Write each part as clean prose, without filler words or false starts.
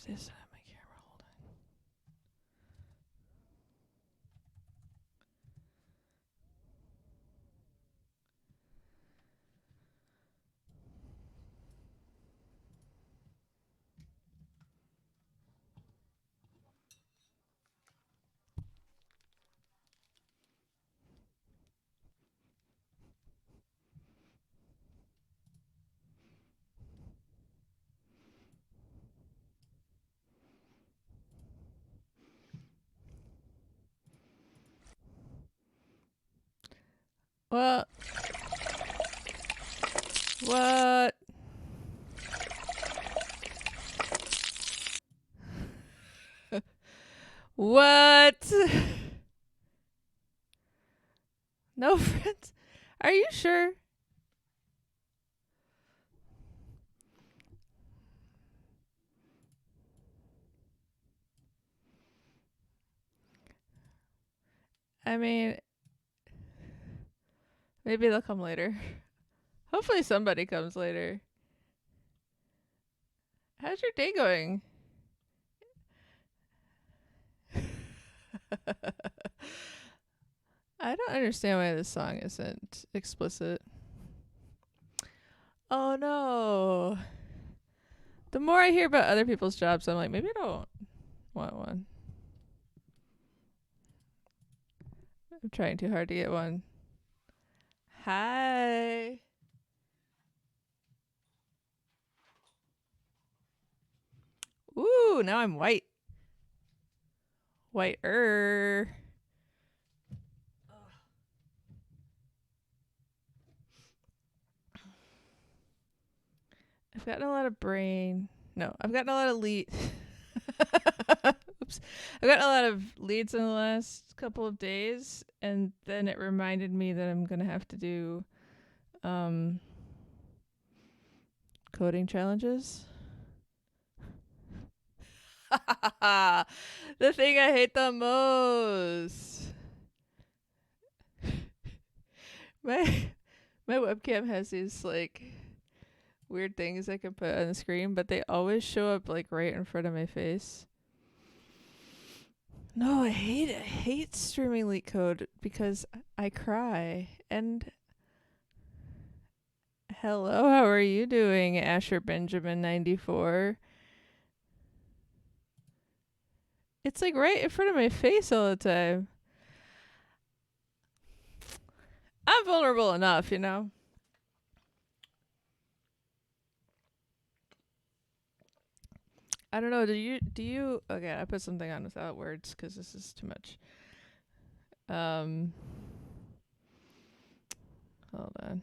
they set up my camera? Hold on. What? What? What? No friends? Are you sure? I mean, maybe they'll come later. Hopefully somebody comes later. How's your day going? I don't understand why this song isn't explicit. Oh no. The more I hear about other people's jobs, I'm like, maybe I don't want one. I'm trying too hard to get one. Hi. Ooh, now I'm white. Whiter. I've gotten a lot of brain. No, I've gotten a lot of lead. Oops. I've gotten a lot of leads in the last couple of days, and then it reminded me that I'm going to have to do coding challenges. The thing I hate the most. My webcam has these like weird things I can put on the screen, but they always show up like right in front of my face. No, I hate it. I hate streaming leak code because I cry. And hello, how are you doing, Asher Benjamin 94? It's like right in front of my face all the time. I'm vulnerable enough, you know. I don't know. Do you? Okay, I put something on without words because this is too much. Hold on.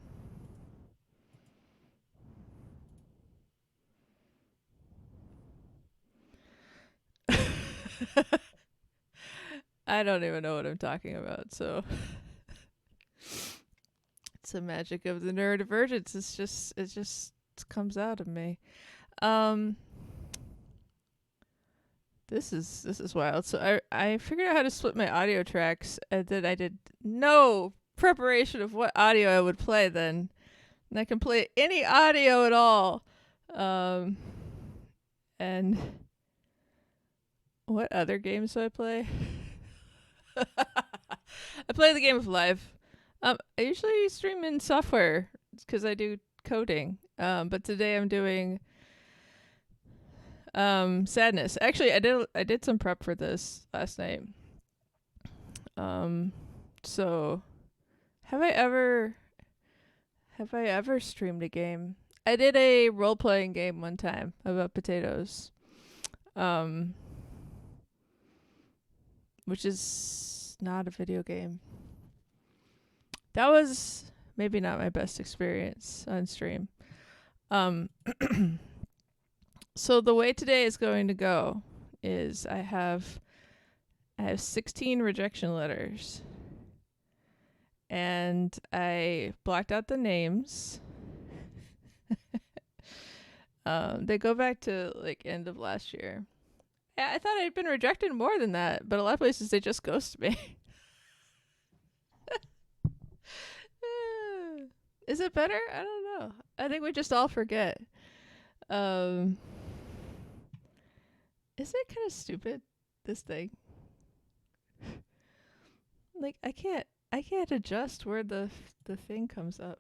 I don't even know what I'm talking about, so it's the magic of the neurodivergence. It just comes out of me. This is wild. So I figured out how to split my audio tracks, and then I did no preparation of what audio I would play then. And I can play any audio at all. And what other games do I play? I play the game of life. I usually stream in software because I do coding. But today I'm doing sadness. Actually, I did some prep for this last night. So have I ever streamed a game? I did a role playing game one time about potatoes. Which is not a video game. That was maybe not my best experience on stream. So the way today is going to go is I have 16 rejection letters. And I blocked out the names. They go back to like end of last year. I thought I'd been rejected more than that, but a lot of places they just ghost me. Is it better? I don't know. I think we just all forget. Isn't it kind of stupid, this thing? Like I can't adjust where the thing comes up.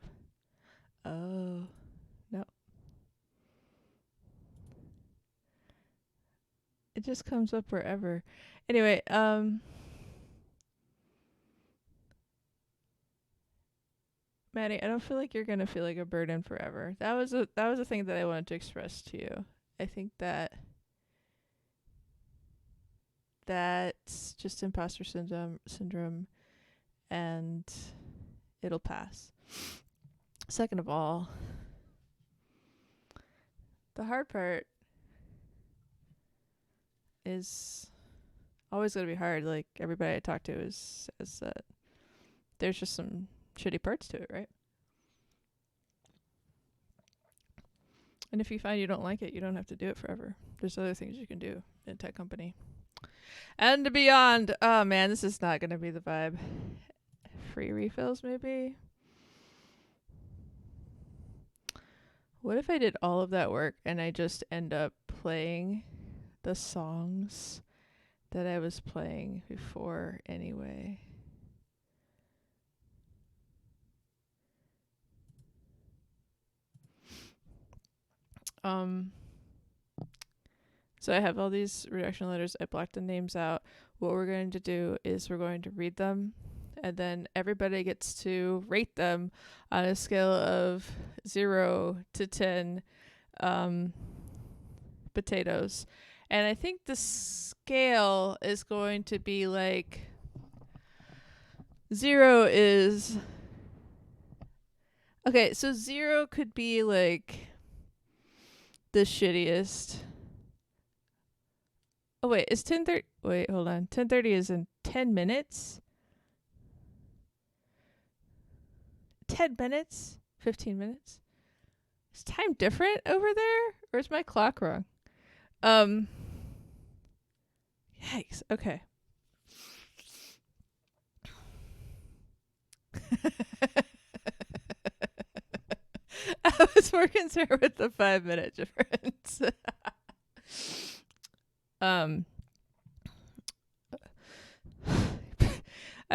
Oh, no. It just comes up wherever. Anyway, Maddie, I don't feel like you're gonna feel like a burden forever. That was a thing that I wanted to express to you. I think that's just imposter syndrome, and it'll pass. Second of all, the hard part is always gonna be hard. Like everybody I talk to says that there's just some shitty parts to it, right? And if you find you don't like it, you don't have to do it forever. There's other things you can do in a tech company. And beyond. Oh man, this is not gonna be the vibe. Free refills, maybe? What if I did all of that work and I just end up playing the songs that I was playing before anyway? So I have all these rejection letters. I blocked the names out. What we're going to do is we're going to read them, and then everybody gets to rate them on a scale of 0 to 10 potatoes. And I think the scale is going to be like 0 is... Okay, so 0 could be like the shittiest. Oh wait, is 10:30? Wait, hold on. 10:30 is in 10 minutes. 10 minutes? 15 minutes? Is time different over there, or is my clock wrong? Yikes. Okay. I was more concerned with the 5-minute difference. I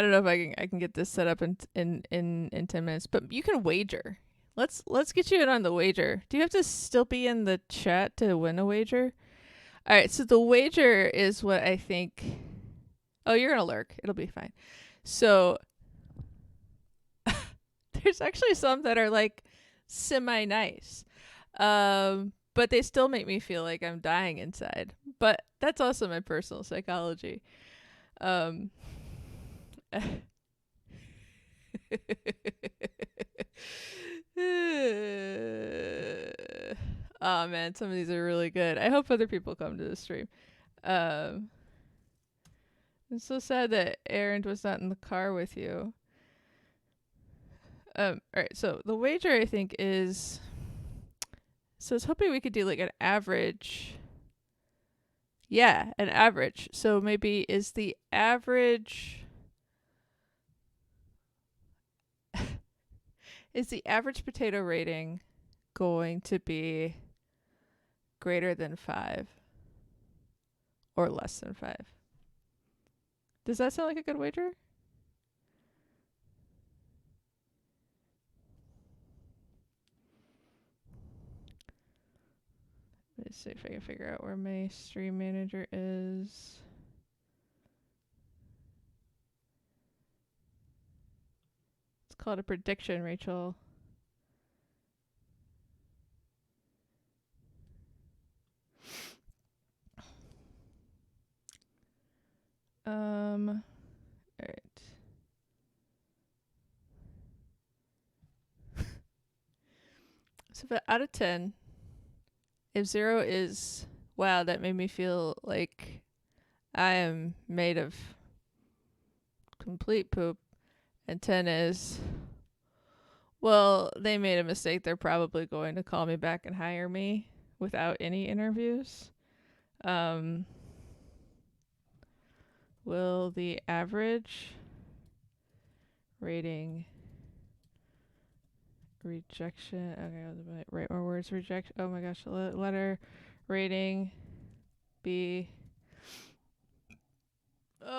don't know if I can get this set up in 10 minutes, but you can wager. Let's get you in on the wager. Do you have to still be in the chat to win a wager? All right, so the wager is what I think. Oh, you're gonna lurk. It'll be fine. So there's actually some that are like semi nice, but they still make me feel like I'm dying inside. But that's also my personal psychology. Oh man, some of these are really good. I hope other people come to the stream. I'm so sad that Aaron was not in the car with you. Alright, so the wager I think is, so I was hoping we could do like an average. Yeah, an average. So maybe is the average is the average potato rating going to be greater than 5 or less than 5? Does that sound like a good wager? Let's see if I can figure out where my stream manager is. It's called a prediction, Rachel. All right. So, but out of 10, if 0 is, wow, that made me feel like I am made of complete poop, and 10 is, well, they made a mistake. They're probably going to call me back and hire me without any interviews. Will the average rating rejection, okay, write more words, reject, oh my gosh, letter rating be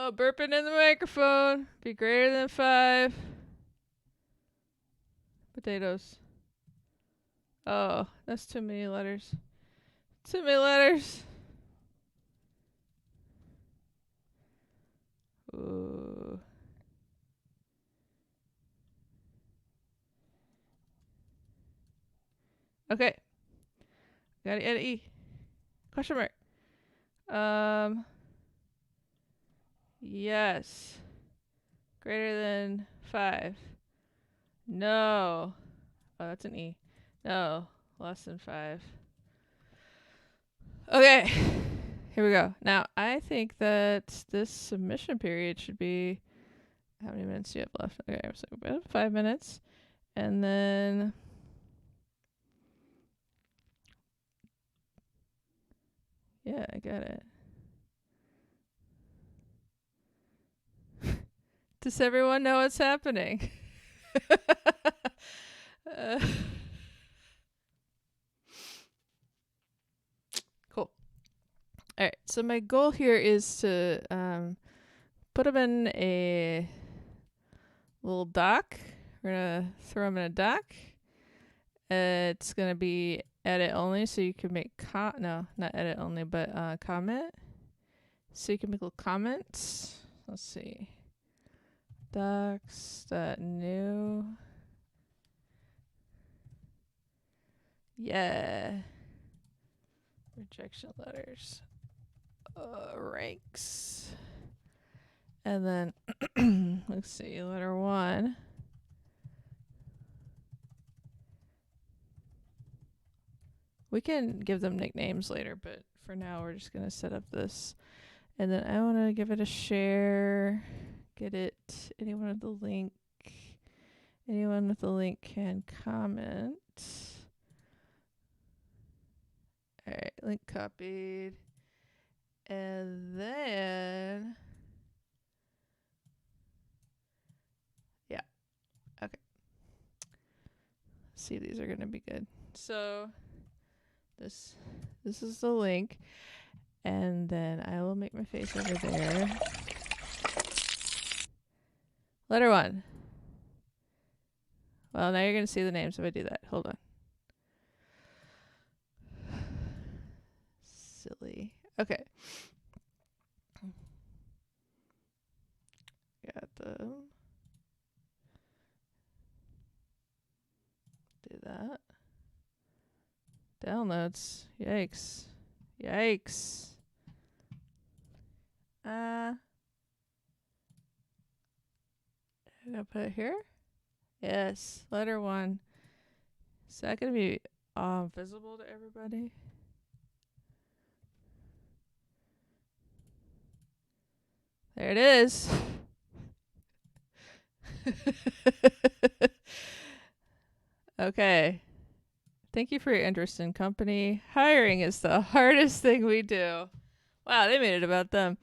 Oh, burping in the microphone. Be greater than 5 potatoes. Oh, that's too many letters. Too many letters. Ooh. Okay. Gotta add E. Question mark. Yes. Greater than 5. No. Oh, that's an E. No. Less than 5. Okay. Here we go. Now, I think that this submission period should be... How many minutes do you have left? Okay, so about 5 minutes. And then... Yeah, I got it. Does everyone know what's happening? Cool. All right. So my goal here is to put them in a little doc. We're gonna throw them in a doc. It's gonna be edit only, so you can make no, not edit only, but comment. So you can make little comments. Let's see. Docs.new. Yeah. Rejection letters. Ranks. And then, let's see, letter 1. We can give them nicknames later, but for now we're just going to set up this. And then I want to give it a share. Get it. Anyone with the link. Anyone with the link can comment. All right, link copied. And then... Yeah. Okay. See, these are going to be good. So... This is the link, and then I will make my face over there. Letter 1. Well, now you're going to see the names if I do that. Hold on. Silly. Okay. Got them. Do that. Downloads. Yikes. Yikes. I'm gonna put it here. Yes. Letter 1. Is that gonna be visible to everybody? There it is. Okay. Thank you for your interest in company. Hiring is the hardest thing we do. Wow, they made it about them.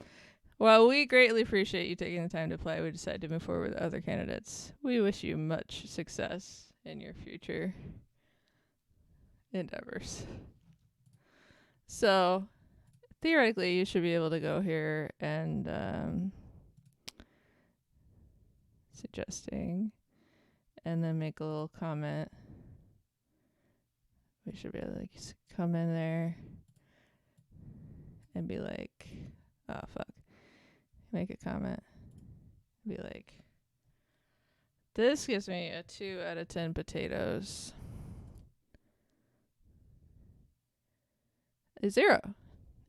While we greatly appreciate you taking the time to apply, we decided to move forward with other candidates. We wish you much success in your future endeavors. So, theoretically, you should be able to go here and suggesting, and then make a little comment. We should be able to like come in there and be like, oh fuck, make a comment. Be like, this gives me a 2 out of 10 potatoes. A 0.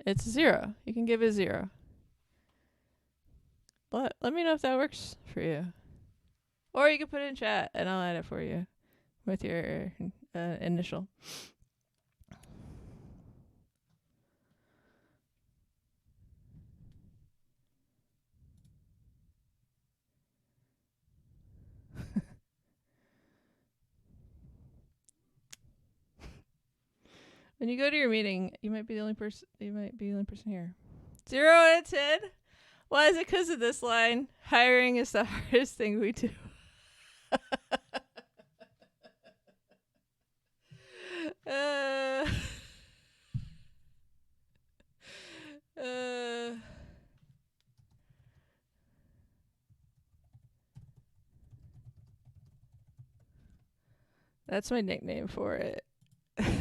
It's a 0. You can give it a 0. But let me know if that works for you. Or you can put it in chat and I'll add it for you with your initial. When you go to your meeting, you might be the only person. You might be the only person here. 0 out of 10. Why is it? Because of this line. Hiring is the hardest thing we do. That's my nickname for it. Alright.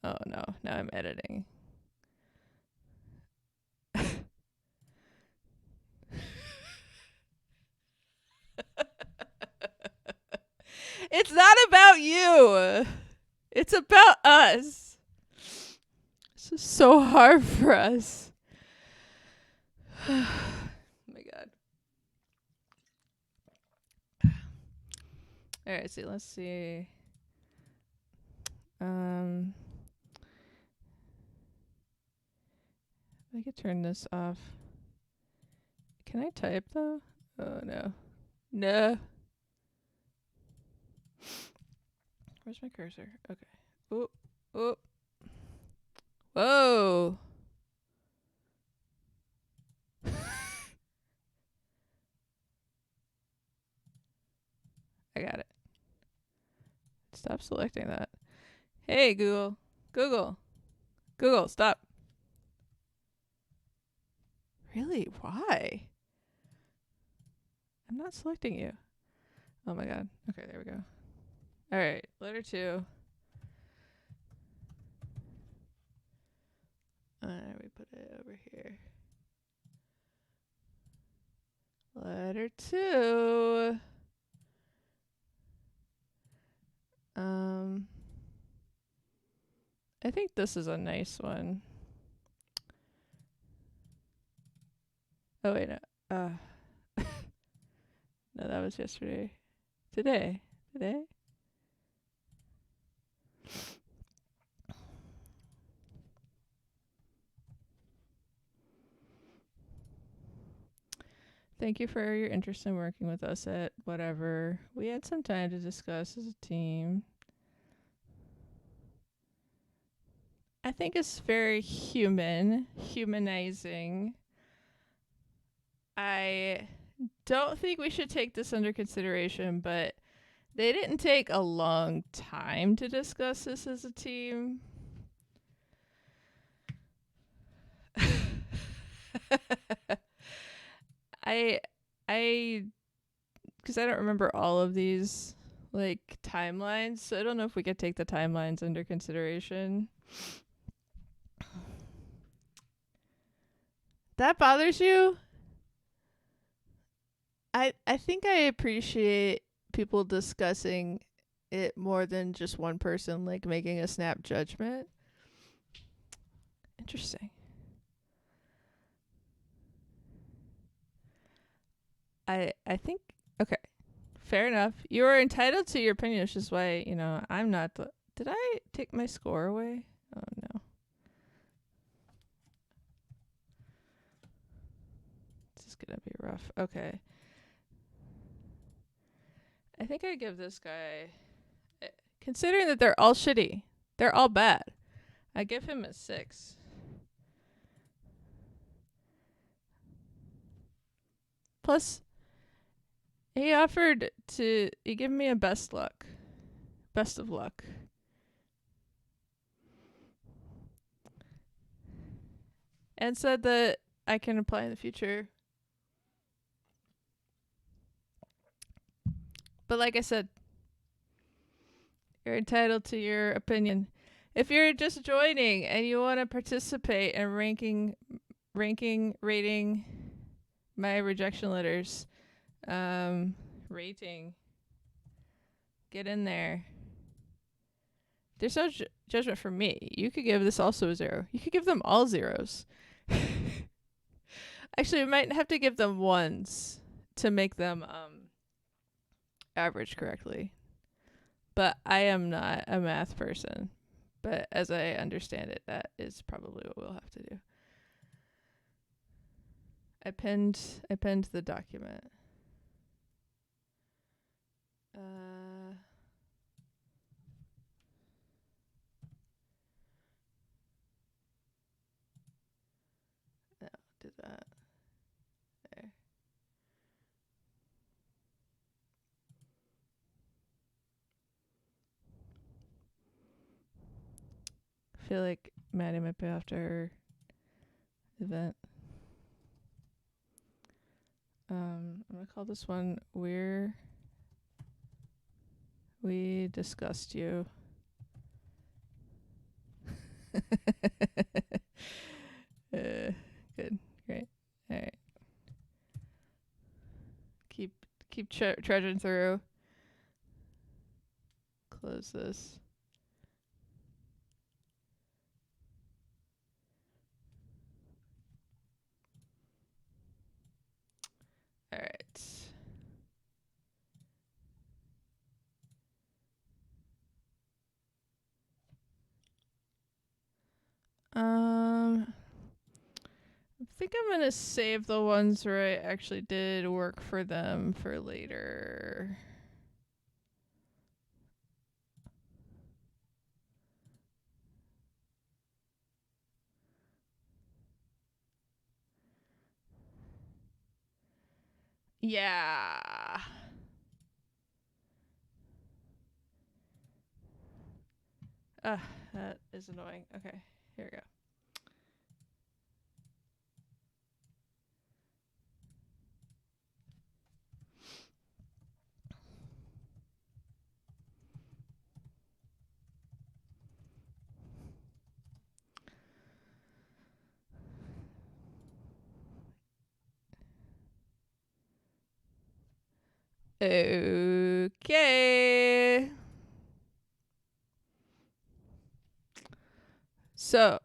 Oh no, now I'm editing. It's not about you. It's about us. This is so hard for us. Oh my god. Alright, see, let's see. I could turn this off. Can I type though? Oh no. No. Where's my cursor? Okay. Oop. Oop. Whoa. I got it. Stop selecting that. Hey, Google. Google. Google, stop. Really? Why? I'm not selecting you. Oh my god. Okay, there we go. Alright, letter 2. We put it over here. Letter 2. I think this is a nice one. Oh wait, no. No, that was yesterday. Today. Thank you for your interest in working with us at whatever. We had some time to discuss as a team. I think it's very humanizing. I don't think we should take this under consideration, but they didn't take a long time to discuss this as a team. I because I don't remember all of these like timelines, so I don't know if we could take the timelines under consideration. That bothers you? I think I appreciate people discussing it more than just one person like making a snap judgment. Interesting. I think okay. Fair enough. You are entitled to your opinion, which is why, I'm not the did I take my score away? Oh no. This is gonna be rough. Okay. I think I give this guy, considering that they're all shitty, they're all bad, I give him a 6. Plus, he offered to give me a best of luck. And said that I can apply in the future. But like I said, you're entitled to your opinion. If you're just joining and you want to participate in rating my rejection letters, rating, get in there. There's no judgment from me. You could give this also a 0. You could give them all 0s. Actually, we might have to give them 1s to make them average correctly. But I am not a math person. But as I understand it, that is probably what we'll have to do. I pinned the document. No, did that. There. I feel like Maddie might be after her event. I'm gonna call this one We discussed you. Good. Great. All right. Keep trudging through. Close this. All right. I think I'm gonna save the ones where I actually did work for them for later. Yeah. That is annoying. Okay, here we go. Okay. So,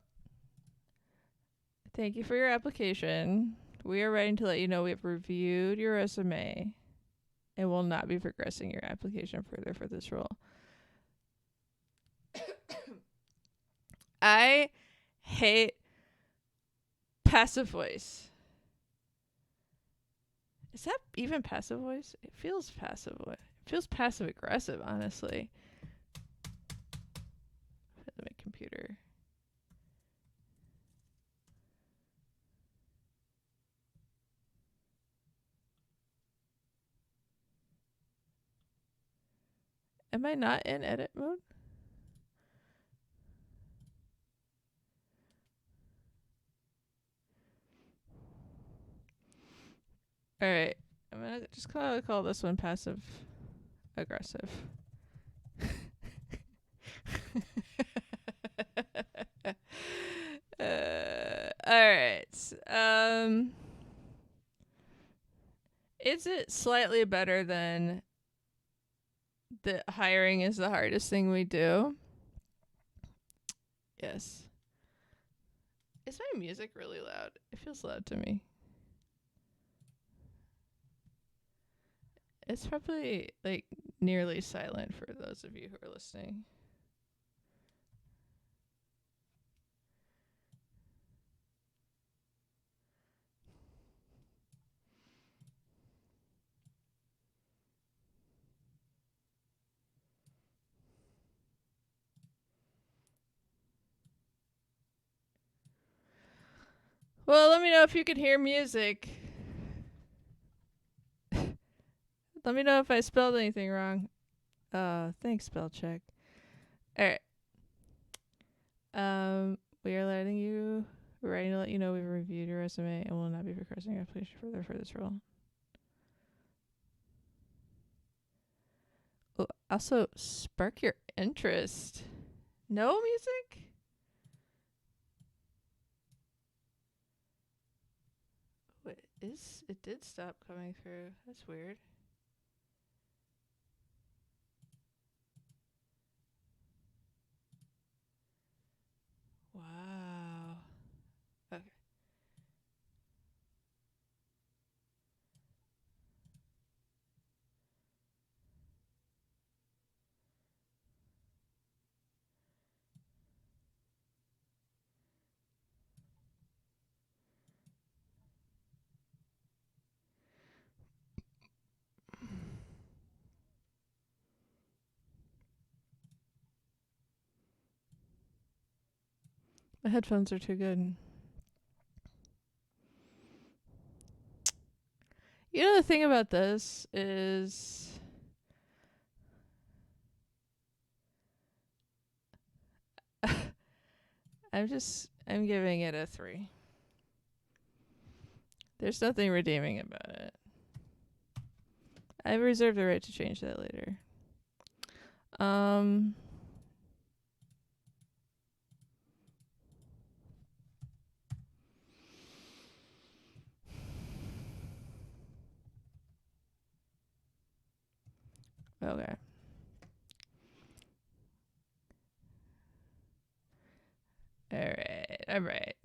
thank you for your application. We are writing to let you know we have reviewed your resume and will not be progressing your application further for this role. I hate passive voice. Is that even passive voice? It feels passive. It feels passive aggressive, honestly. My computer. Am I not in edit mode? All right. I'm gonna just call this one passive aggressive. All right. Is it slightly better than the hiring is the hardest thing we do? Yes. Is my music really loud? It feels loud to me. It's probably like nearly silent for those of you who are listening. Well, let me know if you can hear music. Let me know if I spelled anything wrong. Thanks, spell check. All right. We are writing to let you know we've reviewed your resume and will not be progressing your application further for this role. Oh, also, spark your interest. No music? Wait, it did stop coming through. That's weird. Wow. Okay. The headphones are too good. You know, the thing about this is I'm giving it a 3. There's nothing redeeming about it. I reserve the right to change that later. Okay. All right.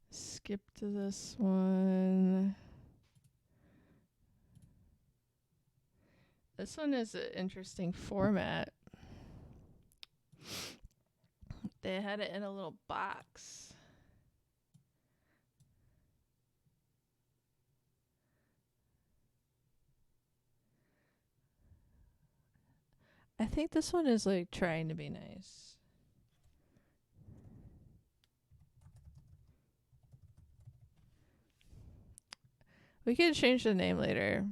Skip to this one. This one is an interesting format. They had it in a little box. I think this one is like trying to be nice. We can change the name later.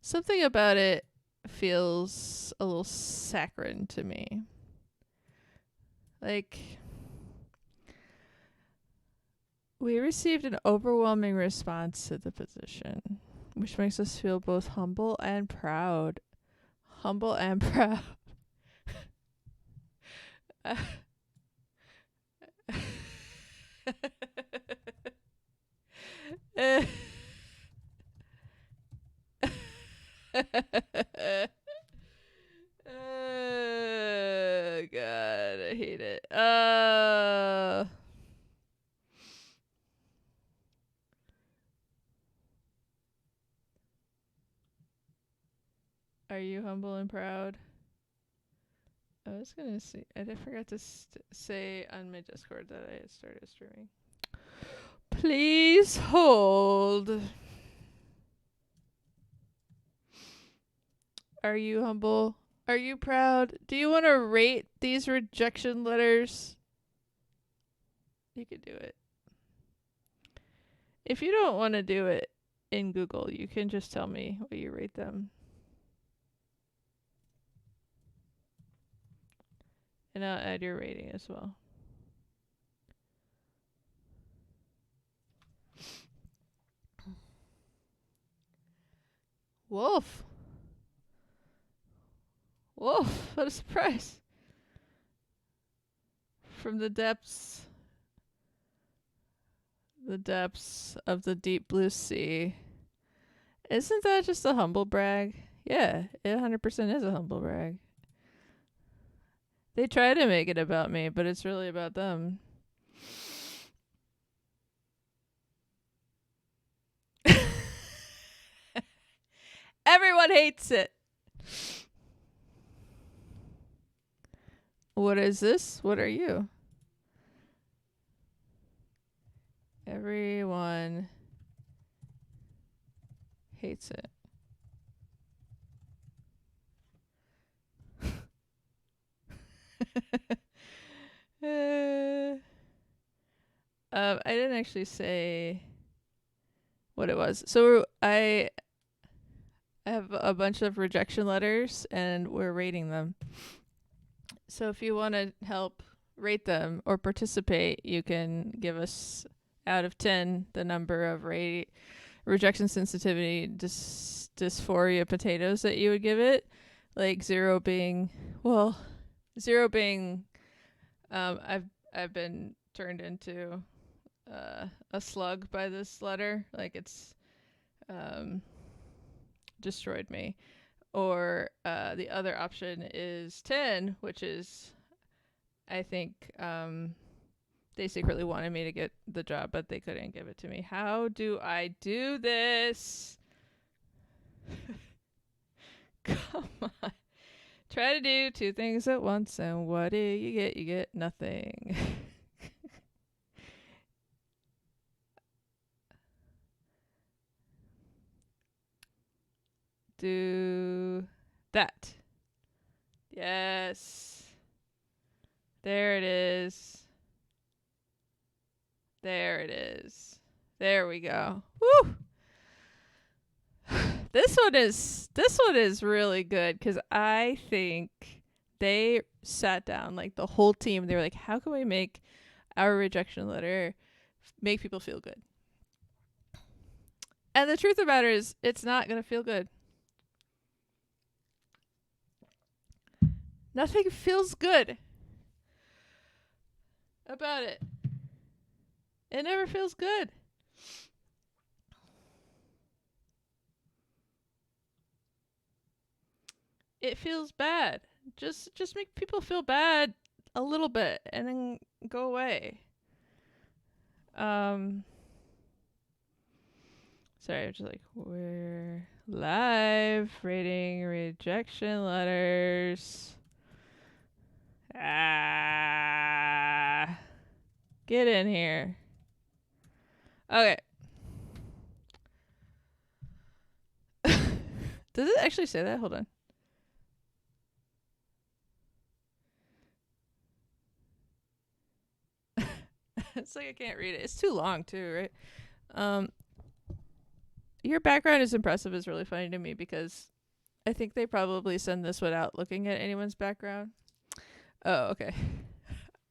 Something about it feels a little saccharine to me. Like, we received an overwhelming response to the position, which makes us feel both humble and proud. Humble and proud. Oh, God, I hate it. Are you humble and proud? I was gonna see. I forgot to say on my Discord that I had started streaming. Please hold. Are you humble? Are you proud? Do you want to rate these rejection letters? You can do it. If you don't want to do it in Google, you can just tell me what you rate them. And I'll add your rating as well. Wolf. Wolf, what a surprise. From the depths of the deep blue sea. Isn't that just a humble brag? Yeah, it 100% is a humble brag. They try to make it about me, but it's really about them. Everyone hates it. What is this? What are you? Everyone hates it. I didn't actually say what it was. So I have a bunch of rejection letters and we're rating them. So if you want to help rate them or participate, you can give us out of 10 the number of rejection sensitivity dysphoria potatoes that you would give it. Like 0 being I've been turned into a slug by this letter. Like it's destroyed me. Or the other option is 10, which is, I think, they secretly wanted me to get the job, but they couldn't give it to me. How do I do this? Come on. Try to do 2 things at once, and what do you get? You get nothing. Do that. Yes. There it is. There it is. There we go. Woo! This one is really good because I think they sat down, like the whole team. They were like, how can we make our rejection letter make people feel good? And the truth of the matter is, it's not going to feel good. Nothing feels good about it. It never feels good. It feels bad. Just make people feel bad a little bit and then go away. Sorry, I'm just like, we're live rating rejection letters. Get in here. Okay. Does it actually say that? Hold on. It's like I can't read it. It's too long too, right? Your background is impressive is really funny to me because I think they probably send this without looking at anyone's background. Oh, okay.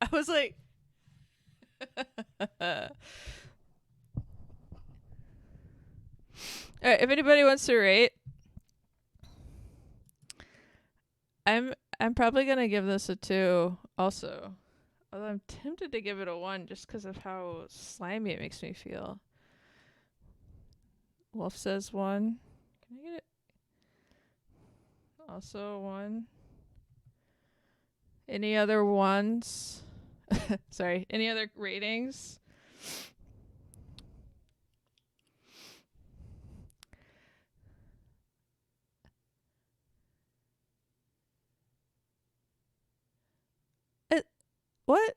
I was like Alright, if anybody wants to rate, I'm probably gonna give this a 2 also. Although I'm tempted to give it a 1 just because of how slimy it makes me feel. Wolf says 1. Can I get it? Also 1. Any other ones? Sorry, any other ratings? What?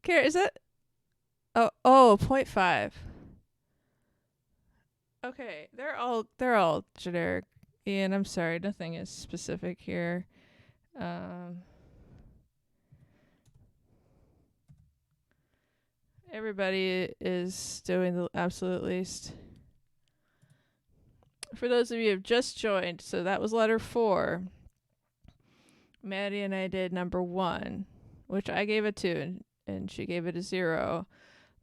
Kara, is that? Oh, 0.5. Okay, they're all generic. Ian, I'm sorry, nothing is specific here. Everybody is doing the absolute least. For those of you who have just joined, so that was letter 4. Maddie and I did number 1, which I gave a 2, and she gave it a 0.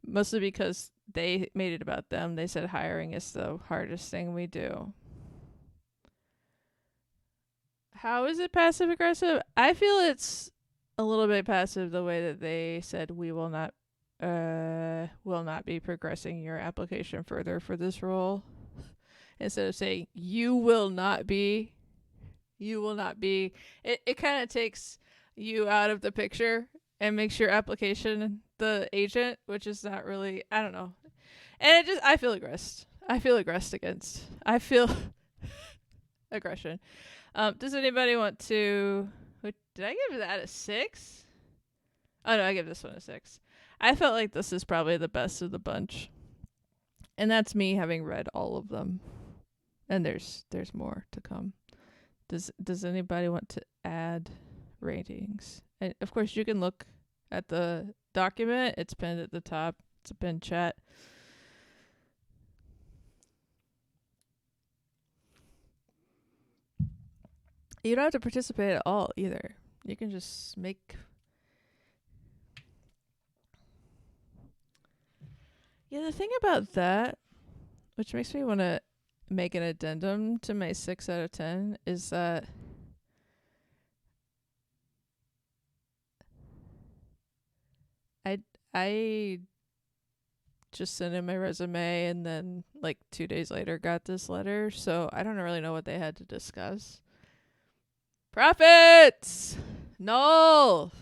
Mostly because they made it about them. They said hiring is the hardest thing we do. How is it passive aggressive? I feel it's a little bit passive the way that they said we will not be progressing your application further for this role. Instead of saying you will not be. It kind of takes you out of the picture and makes your application the agent, which is not really, I don't know. And I feel aggressed. I feel aggression. Does anybody want to, did I give that a 6? Oh no, I give this one a 6. I felt like this is probably the best of the bunch. And that's me having read all of them. And there's more to come. Does anybody want to add ratings? And of course you can look at the document. It's pinned at the top. It's a pinned chat. You don't have to participate at all either. You can just make. Yeah, the thing about that, which makes me want to make an addendum to my 6 out of 10, is that I just sent in my resume and then like 2 days later got this letter, so I don't really know what they had to discuss. Profits! Null!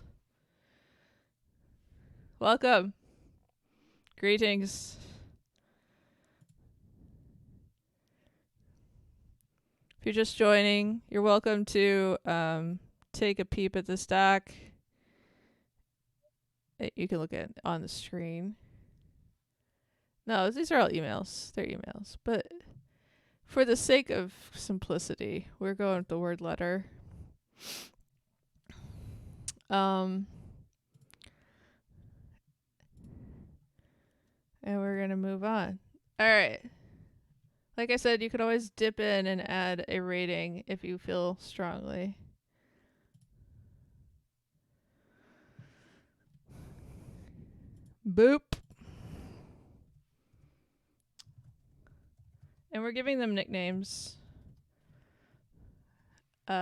Welcome. Greetings. If you're just joining, you're welcome to take a peep at this doc. You can look at it on the screen. No, these are all emails. They're emails. But for the sake of simplicity, we're going with the word letter. And we're going to move on. All right. Like I said, you could always dip in and add a rating if you feel strongly. Boop. And we're giving them nicknames. This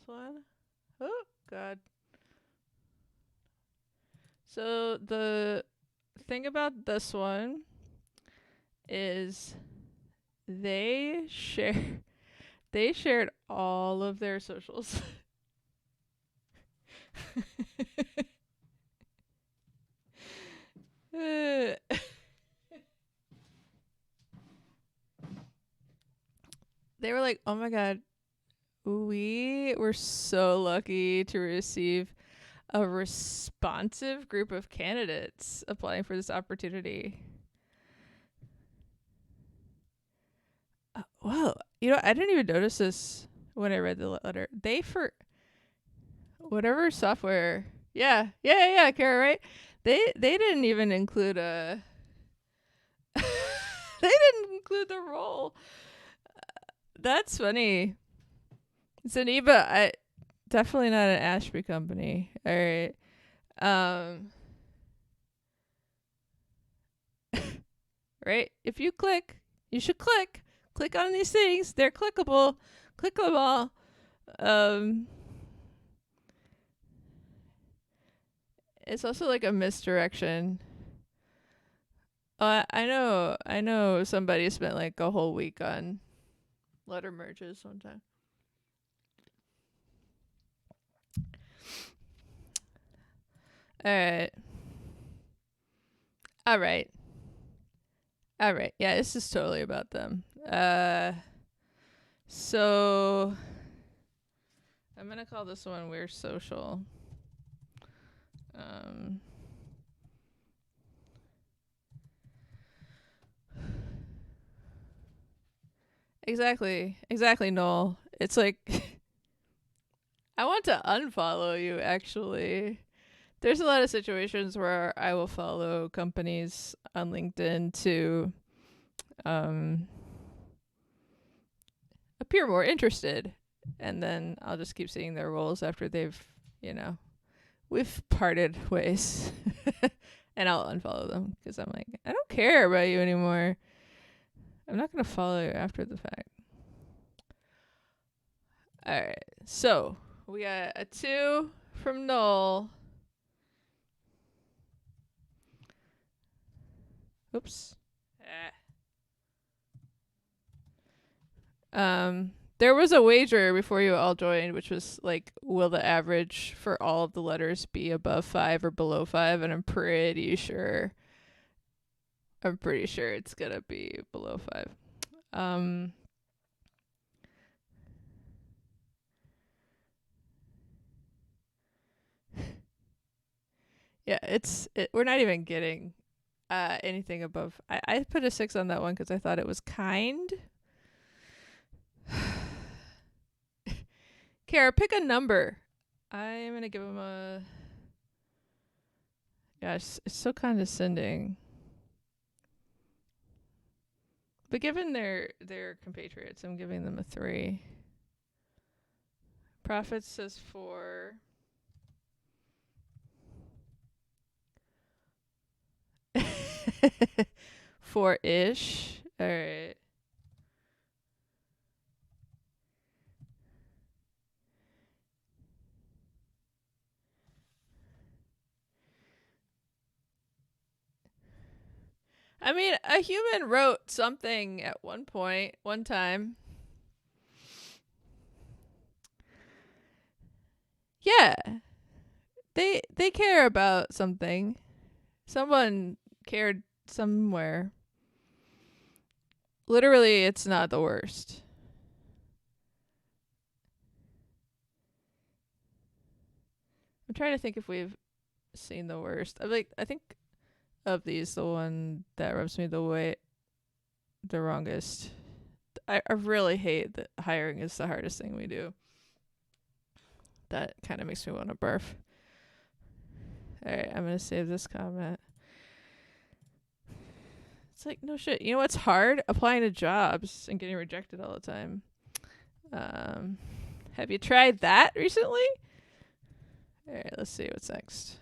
one. Oh, God. So the thing about this one is they shared all of their socials. They were like, "Oh my God, we were so lucky to receive a responsive group of candidates applying for this opportunity." Wow, I didn't even notice this when I read the letter. They for whatever software, yeah, Kara, right? They didn't even include a. They didn't include the role. That's funny. Zaniba, I definitely not an Ashby company. All right. Right? If you click, you should click. Click on these things. They're clickable. Click them all. It's also like a misdirection. I know somebody spent like a whole week on letter merges one time. Alright. Alright. Alright. Yeah, this is totally about them. So I'm gonna call this one We're Social. Exactly, Noel. It's like I want to unfollow you. Actually, there's a lot of situations where I will follow companies on LinkedIn to appear more interested, and then I'll just keep seeing their roles after we've parted ways. And I'll unfollow them because I'm like, I don't care about you anymore. I'm not going to follow you after the fact. All right. So we got a 2 from Noel. Oops. There was a wager before you all joined, which was like, will the average for all of the letters be above 5 or below 5? And I'm pretty sure it's gonna be below 5. Yeah, we're not even getting anything above. I put a 6 on that one because I thought it was kind. Kara, pick a number. I'm gonna give him a. Gosh, it's so condescending. But given their compatriots, I'm giving them a 3. Profits says 4. Four-ish. All right. I mean, a human wrote something at one time. Yeah. They care about something. Someone cared somewhere. Literally, it's not the worst. I'm trying to think if we've seen the worst. I think of these, the one that rubs me the wrongest. I really hate that hiring is the hardest thing we do. That kind of makes me want to barf. All right, I'm going to save this comment. It's like, no shit. You know what's hard? Applying to jobs and getting rejected all the time. Have you tried that recently? All right, let's see what's next.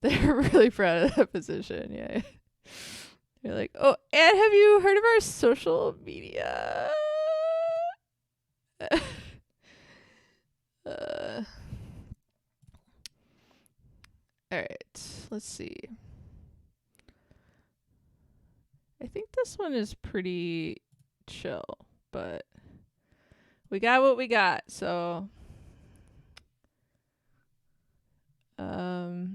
They're really proud of that position. Yeah. They're like, oh, and have you heard of our social media? All right, let's see. I think this one is pretty chill, but we got what we got. So, all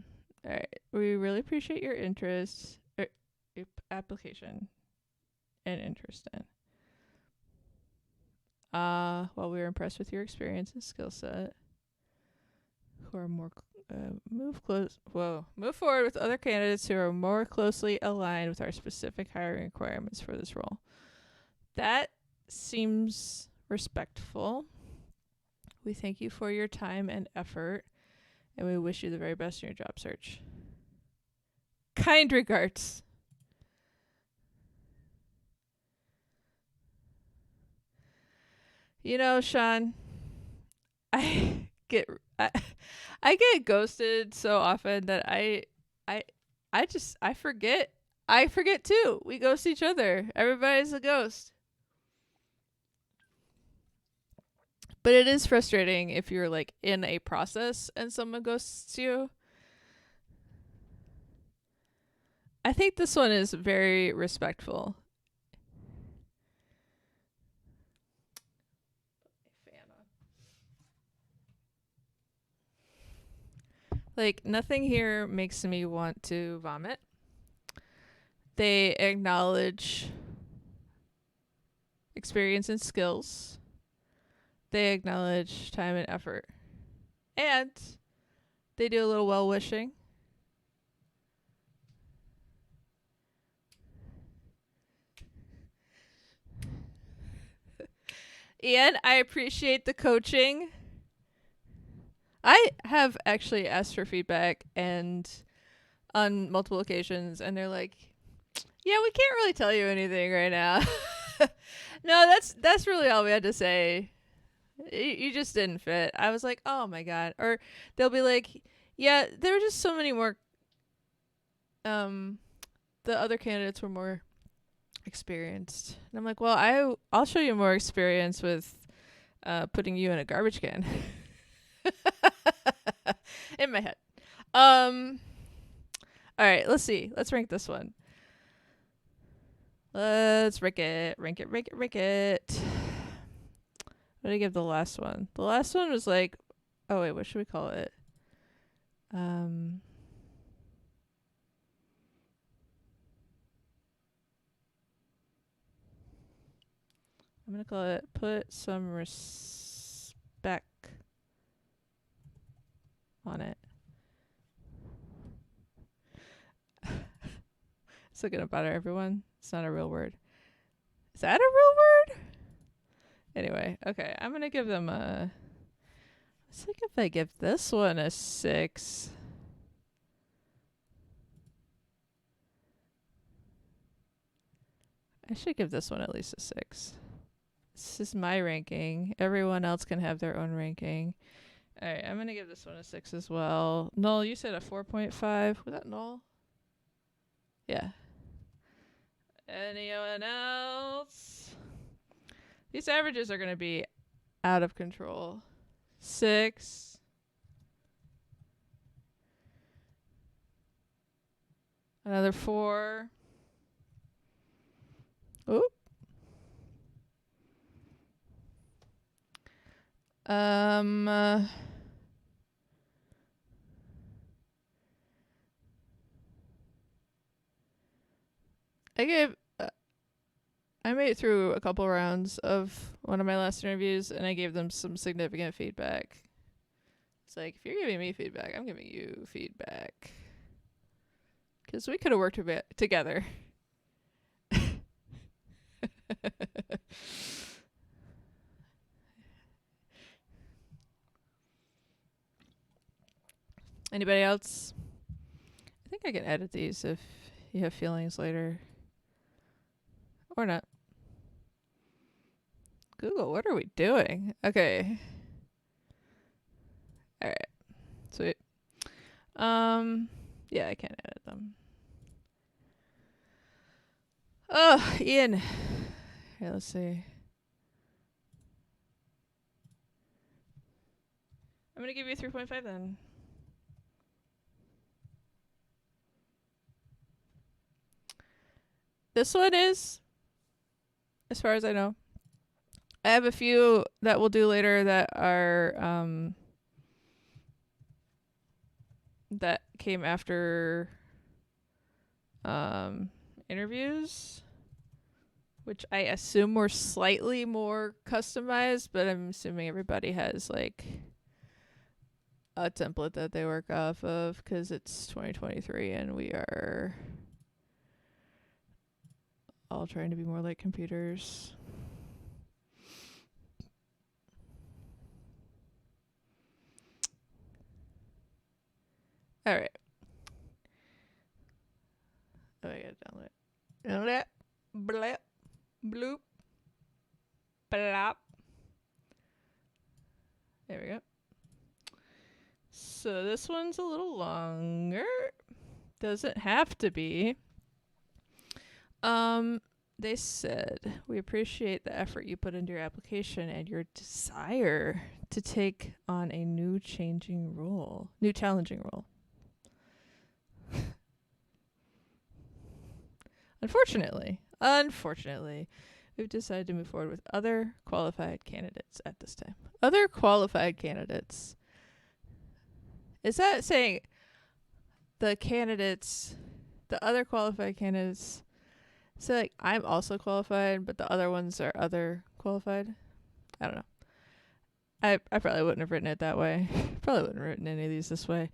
right. We really appreciate your interest, your application, and interest in. While we were impressed with your experience and skill set, who are more move forward with other candidates who are more closely aligned with our specific hiring requirements for this role. That seems respectful. We thank you for your time and effort, and we wish you the very best in your job search. Kind regards. You know, Sean, I get ghosted so often that I forget. I forget too. We ghost each other. Everybody's a ghost. But it is frustrating if you're like in a process and someone ghosts you. I think this one is very respectful. Like, nothing here makes me want to vomit. They acknowledge experience and skills. They acknowledge time and effort. And they do a little well-wishing. And I appreciate the coaching. I have actually asked for feedback and on multiple occasions, and they're like, yeah, we can't really tell you anything right now. No, that's really all we had to say. You just didn't fit. I was like, oh my God. Or they'll be like, yeah, there were just so many more, the other candidates were more experienced. And I'm like, well, I'll show you more experience with putting you in a garbage can. In my head. All right, let's see. Let's rank this one. Let's rank it. Rank it. What did I give the last one? The last one was like, oh wait, what should we call it? I'm gonna call it put some respect on it. It's gonna bother everyone. It's not a real word. Is that a real word? Anyway, okay, I'm gonna give them a. Let's think if I give this one a 6. I should give this one at least a 6. This is my ranking. Everyone else can have their own ranking. All right, I'm gonna give this one a 6 as well. Null, you said a 4.5. Was that null? Yeah. Anyone else? These averages are gonna be out of control. 6. Another 4. Oop. I made it through a couple rounds of one of my last interviews, and I gave them some significant feedback. It's like, if you're giving me feedback, I'm giving you feedback. Because we could have worked a bit together. Anybody else? I think think I can edit these if you have feelings later. Or not. Google, what are we doing? Okay. Alright. Sweet. Yeah, I can't edit them. Oh, Ian. Here, let's see. I'm gonna give you 3.5 then. This one is, as far as I know. I have a few that we'll do later that are that came after interviews, which I assume were slightly more customized, but I'm assuming everybody has like a template that they work off of because it's 2023 and we are all trying to be more like computers. All right. Oh, I gotta download it. Blep, blep, bloop, blop. There we go. So this one's a little longer. Doesn't have to be. They said, we appreciate the effort you put into your application and your desire to take on a new challenging role. Unfortunately, we've decided to move forward with other qualified candidates at this time. Other qualified candidates. Is that saying the other qualified candidates, so like I'm also qualified, but the other ones are other qualified? I don't know. I probably wouldn't have written it that way. Probably wouldn't have written any of these this way.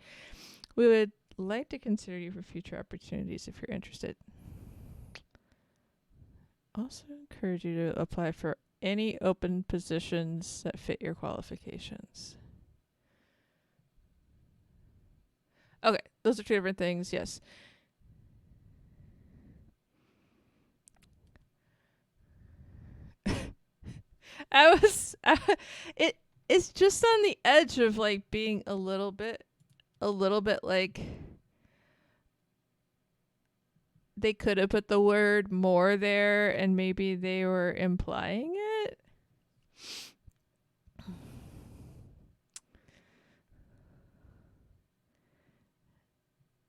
We would like to consider you for future opportunities if you're interested. Also encourage you to apply for any open positions that fit your qualifications. Okay, those are two different things, yes. It's just on the edge of like being a little bit like they could have put the word more there and maybe they were implying it.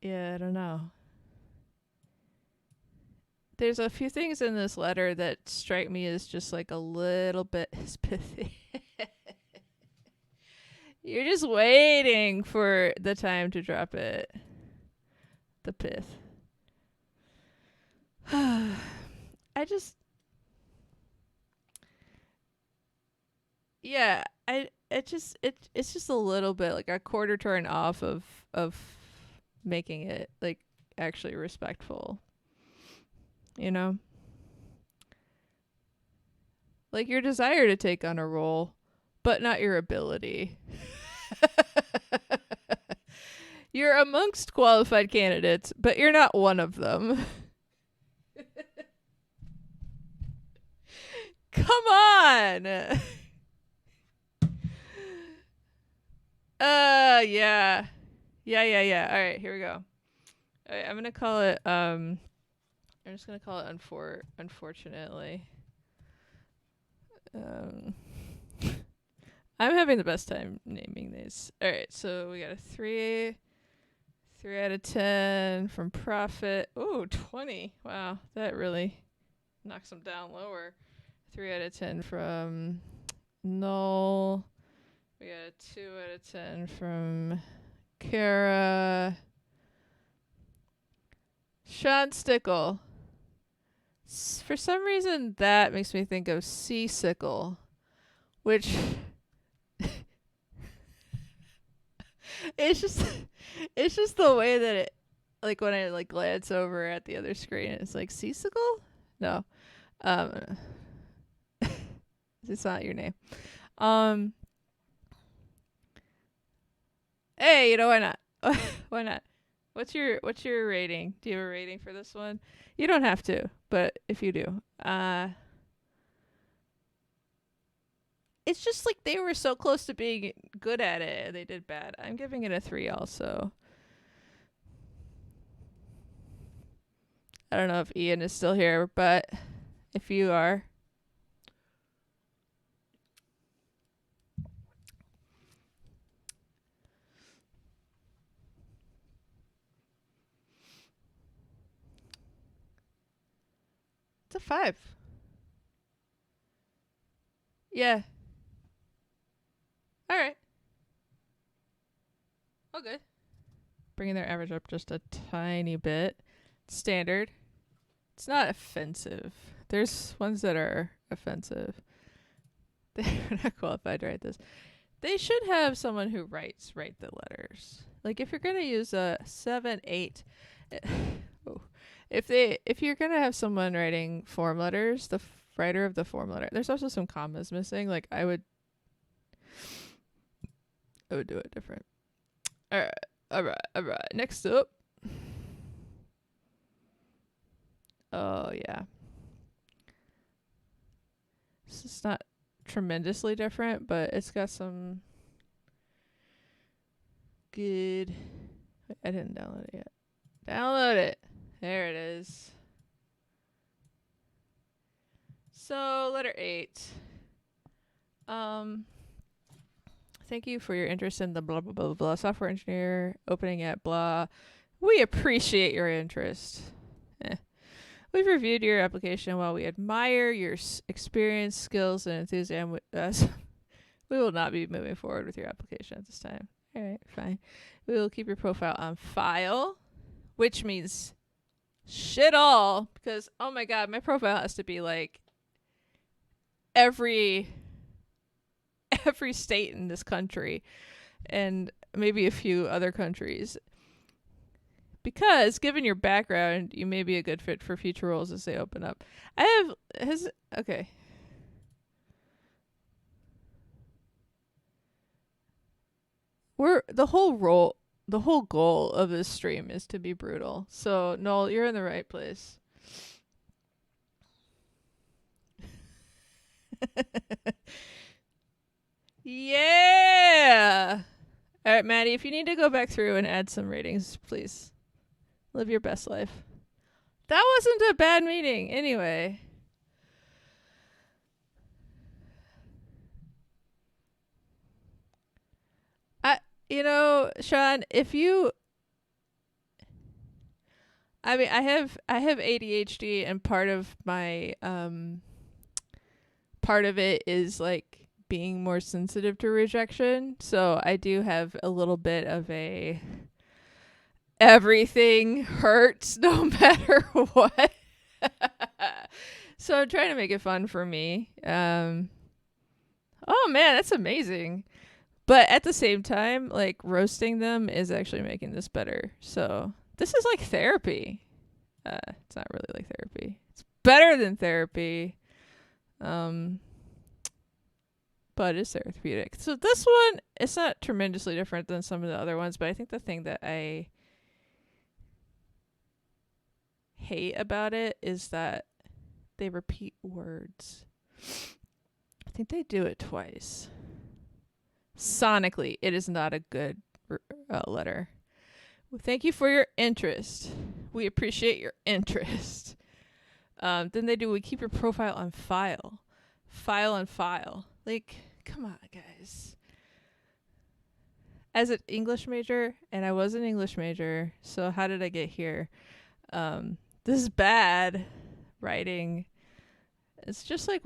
Yeah, I don't know. There's a few things in this letter that strike me as just like a little bit pithy. You're just waiting for the time to drop it. The pith. Yeah, it's just a little bit like a quarter turn off of making it like actually respectful. You know? Like your desire to take on a role, but not your ability. You're amongst qualified candidates, but you're not one of them. Come on. Yeah. Yeah. All right, here we go. All right, I'm going to call it I'm just going to call it unfortunately. I'm having the best time naming these. All right, so we got a 3 out of 10 from Profit. Ooh, 20. Wow, that really knocks them down lower. 3 out of 10 from Null. We got a 2 out of 10 from Kara. Sean Stickle. For some reason, that makes me think of Seasickle, which it's just the way that it, like when I like glance over at the other screen, it's like Seasickle? No. It's not your name. Hey, why not? Why not? What's your rating? Do you have a rating for this one? You don't have to, but if you do, it's just like they were so close to being good at it, and they did bad. I'm giving it a 3 also. I don't know if Ian is still here, but if you are, it's a 5. Yeah. All right. Oh, good. Bringing their average up just a tiny bit. Standard. It's not offensive. There's ones that are offensive. They're not qualified to write this. They should have someone who write the letters. Like if you're gonna use a 7, 8, oh, if you're gonna have someone writing form letters, the writer of the form letter. There's also some commas missing. Like I would do it different. All right. Next up. Oh yeah. This is not tremendously different, but it's got some good. I didn't download it yet. Download it. There it is. So letter 8. Thank you for your interest in the blah blah blah blah software engineer opening at blah. We appreciate your interest. We've reviewed your application. While we admire your experience, skills, and enthusiasm, we will not be moving forward with your application at this time. All right, fine. We will keep your profile on file, which means shit all, because, oh my god, my profile has to be like every state in this country and maybe a few other countries. Because, given your background, you may be a good fit for future roles as they open up. Okay. The whole goal of this stream is to be brutal. So, Noel, you're in the right place. Yeah! Alright, Maddie, if you need to go back through and add some ratings, please. Live your best life. That wasn't a bad meeting, anyway. Sean, I have ADHD, and part of it is like being more sensitive to rejection. So I do have a little bit of a everything hurts no matter what. So I'm trying to make it fun for me. Oh man, that's amazing. But at the same time, like roasting them is actually making this better. So this is like therapy. It's not really like therapy. It's better than therapy. But it's therapeutic. So this one, it's not tremendously different than some of the other ones, but I think the thing that I hate about it is that they repeat words. I think they do it twice. Sonically, it is not a good letter. Well, thank you for your interest. We appreciate your interest. Then we keep your profile on file. File on file. Like, come on, guys. As an English major, and I was an English major, so how did I get here? This is bad writing. It's just like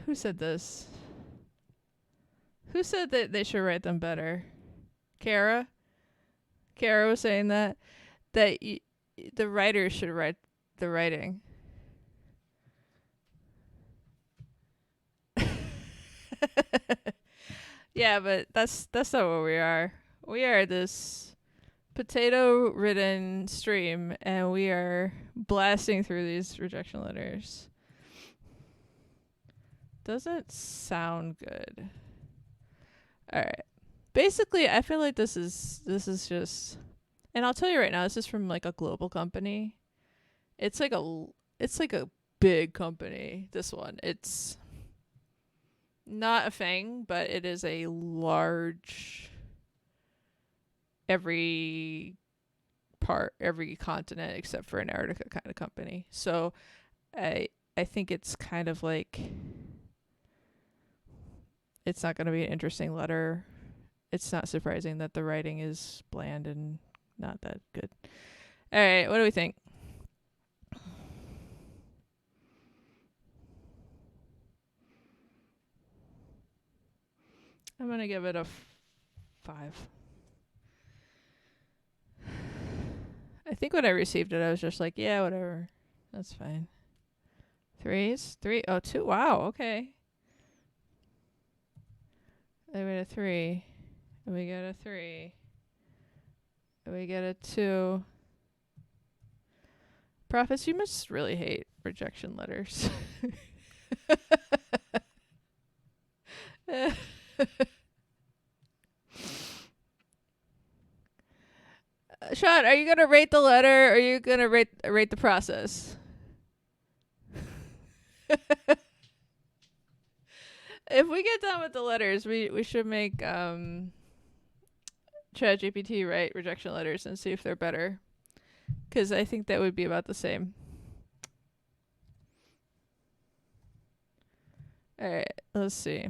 who said this? Who said that they should write them better? Kara? Kara was saying that the writers should write the writing. Yeah, but that's not what we are. We are this potato-ridden stream, and we are blasting through these rejection letters. Doesn't sound good. All right. Basically, I feel like this is just And I'll tell you right now, this is from like a global company. It's like a big company. This one, it's not a FANG, but it is a large, every every continent except for Antarctica kind of company. So I I think it's kind of like it's not going to be an interesting letter. It's not surprising that the writing is bland and not that good. All right, what do we think? I'm going to give it a 5. I think when I received it, I was just like, yeah, whatever. That's fine. 3s? 3? Oh, 2. Wow, okay. I got a 3. And we get a 3. And we get a 2. Prophets, you must really hate rejection letters. Sean, are you gonna rate the letter or are you gonna rate the process? If we get done with the letters, we should make ChatGPT write rejection letters and see if they're better. Because I think that would be about the same. Alright, let's see.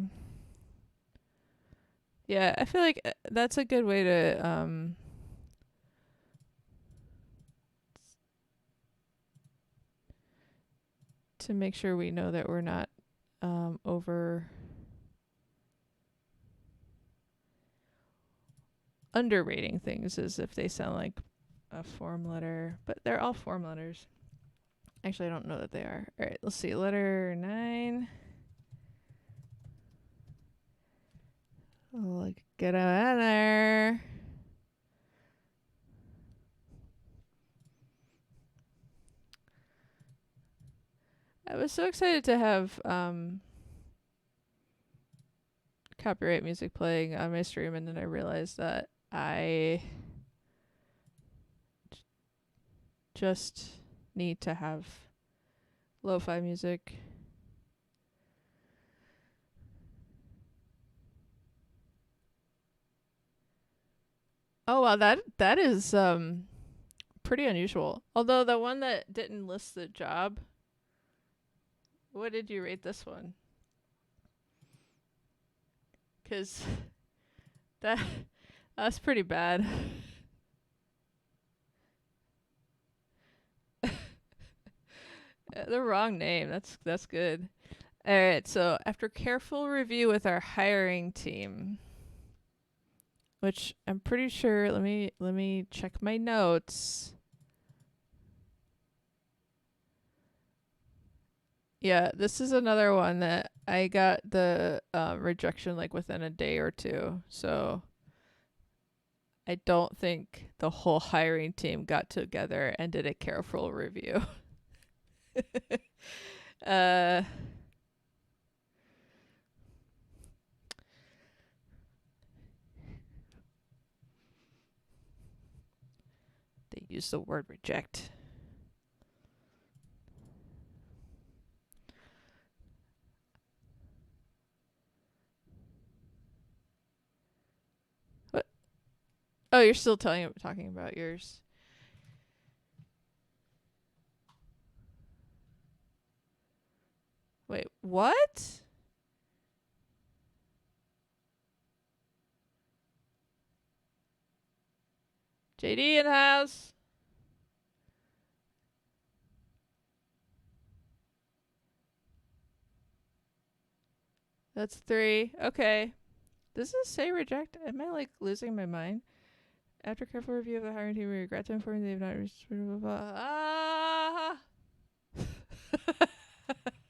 Yeah, I feel like that's a good way to make sure we know that we're not over underrating things as if they sound like a form letter, but they're all form letters. Actually, I don't know that they are. All right, let's see. Letter 9. Oh, like, get out of there. I was so excited to have copyright music playing on my stream, and then I realized that I just need to have lo-fi music. Oh wow, that is pretty unusual. Although the one that didn't list the job, what did you rate this one? 'Cause that's pretty bad. The wrong name. That's good. All right. So after careful review with our hiring team, which I'm pretty sure. Let me check my notes. Yeah, this is another one that I got the rejection like within a day or two. So I don't think the whole hiring team got together and did a careful review. uh, they use the word reject. What? Oh, you're still talking about yours. Wait, what? JD in the house. That's 3. Okay. Does this say reject? Am I like losing my mind? After careful review of the hiring team, we regret to inform you they have not reached. Ah!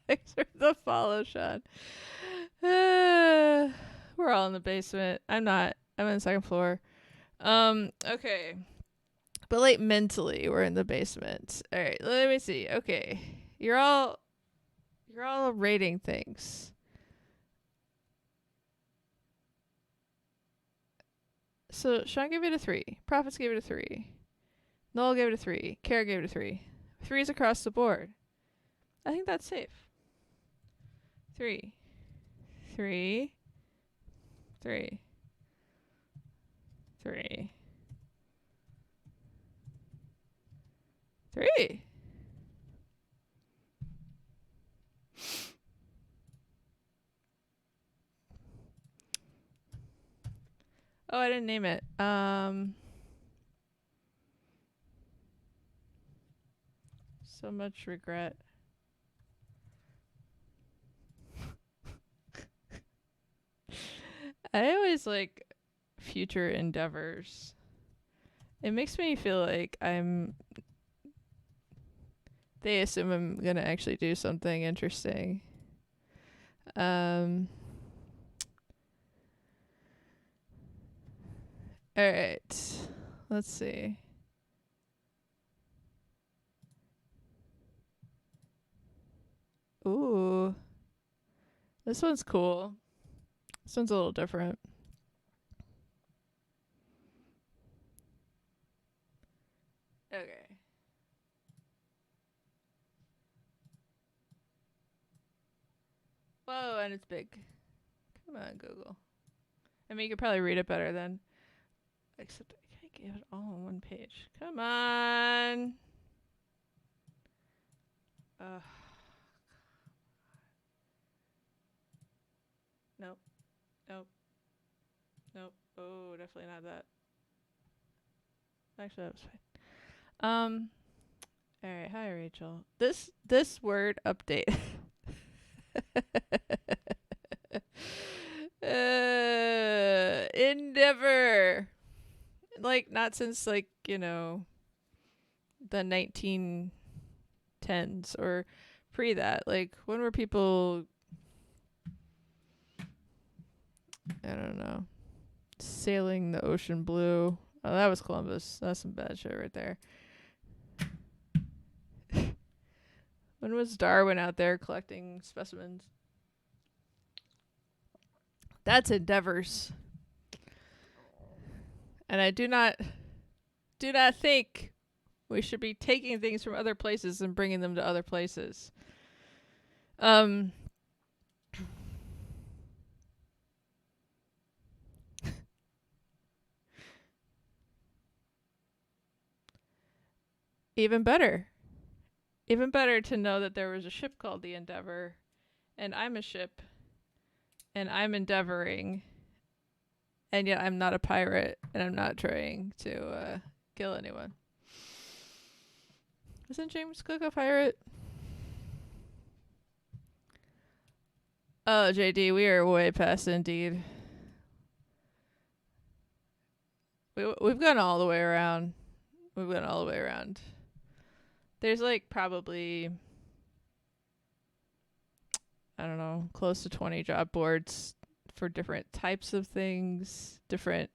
Thanks for the follow, Sean. We're all in the basement. I'm not. I'm on the second floor. Okay. But like mentally, we're in the basement. All right. Let me see. Okay. You're all rating things. So Sean gave it a 3. Prophets gave it a 3. Noel gave it a 3. Kara gave it a 3. 3s across the board. I think that's safe. 3. 3. 3. 3. 3. Oh, I didn't name it. So much regret. I always like future endeavors. It makes me feel like they assume I'm gonna actually do something interesting. Alright. Let's see. Ooh. This one's cool. This one's a little different. Okay. Whoa, and it's big. Come on, Google. I mean, you could probably read it better than. Except I can't give it all on one page. Come on. Nope. Nope. Nope. Oh, definitely not that. Actually, that was fine. All right. Hi, Rachel. This word update. Endeavor. Like, not since, like, the 1910s or pre that. Like, when were people, I don't know, sailing the ocean blue? Oh, that was Columbus. That's some bad shit right there. When was Darwin out there collecting specimens? That's endeavors. And I do not think we should be taking things from other places and bringing them to other places. Even better to know that there was a ship called the Endeavor, and I'm a ship, and I'm endeavoring, and yet I'm not a pirate, and I'm not trying to kill anyone. Isn't James Cook a pirate? Oh, JD, we are way past Indeed. We've gone all the way around. There's like probably, I don't know, close to 20 job boards for different types of things, different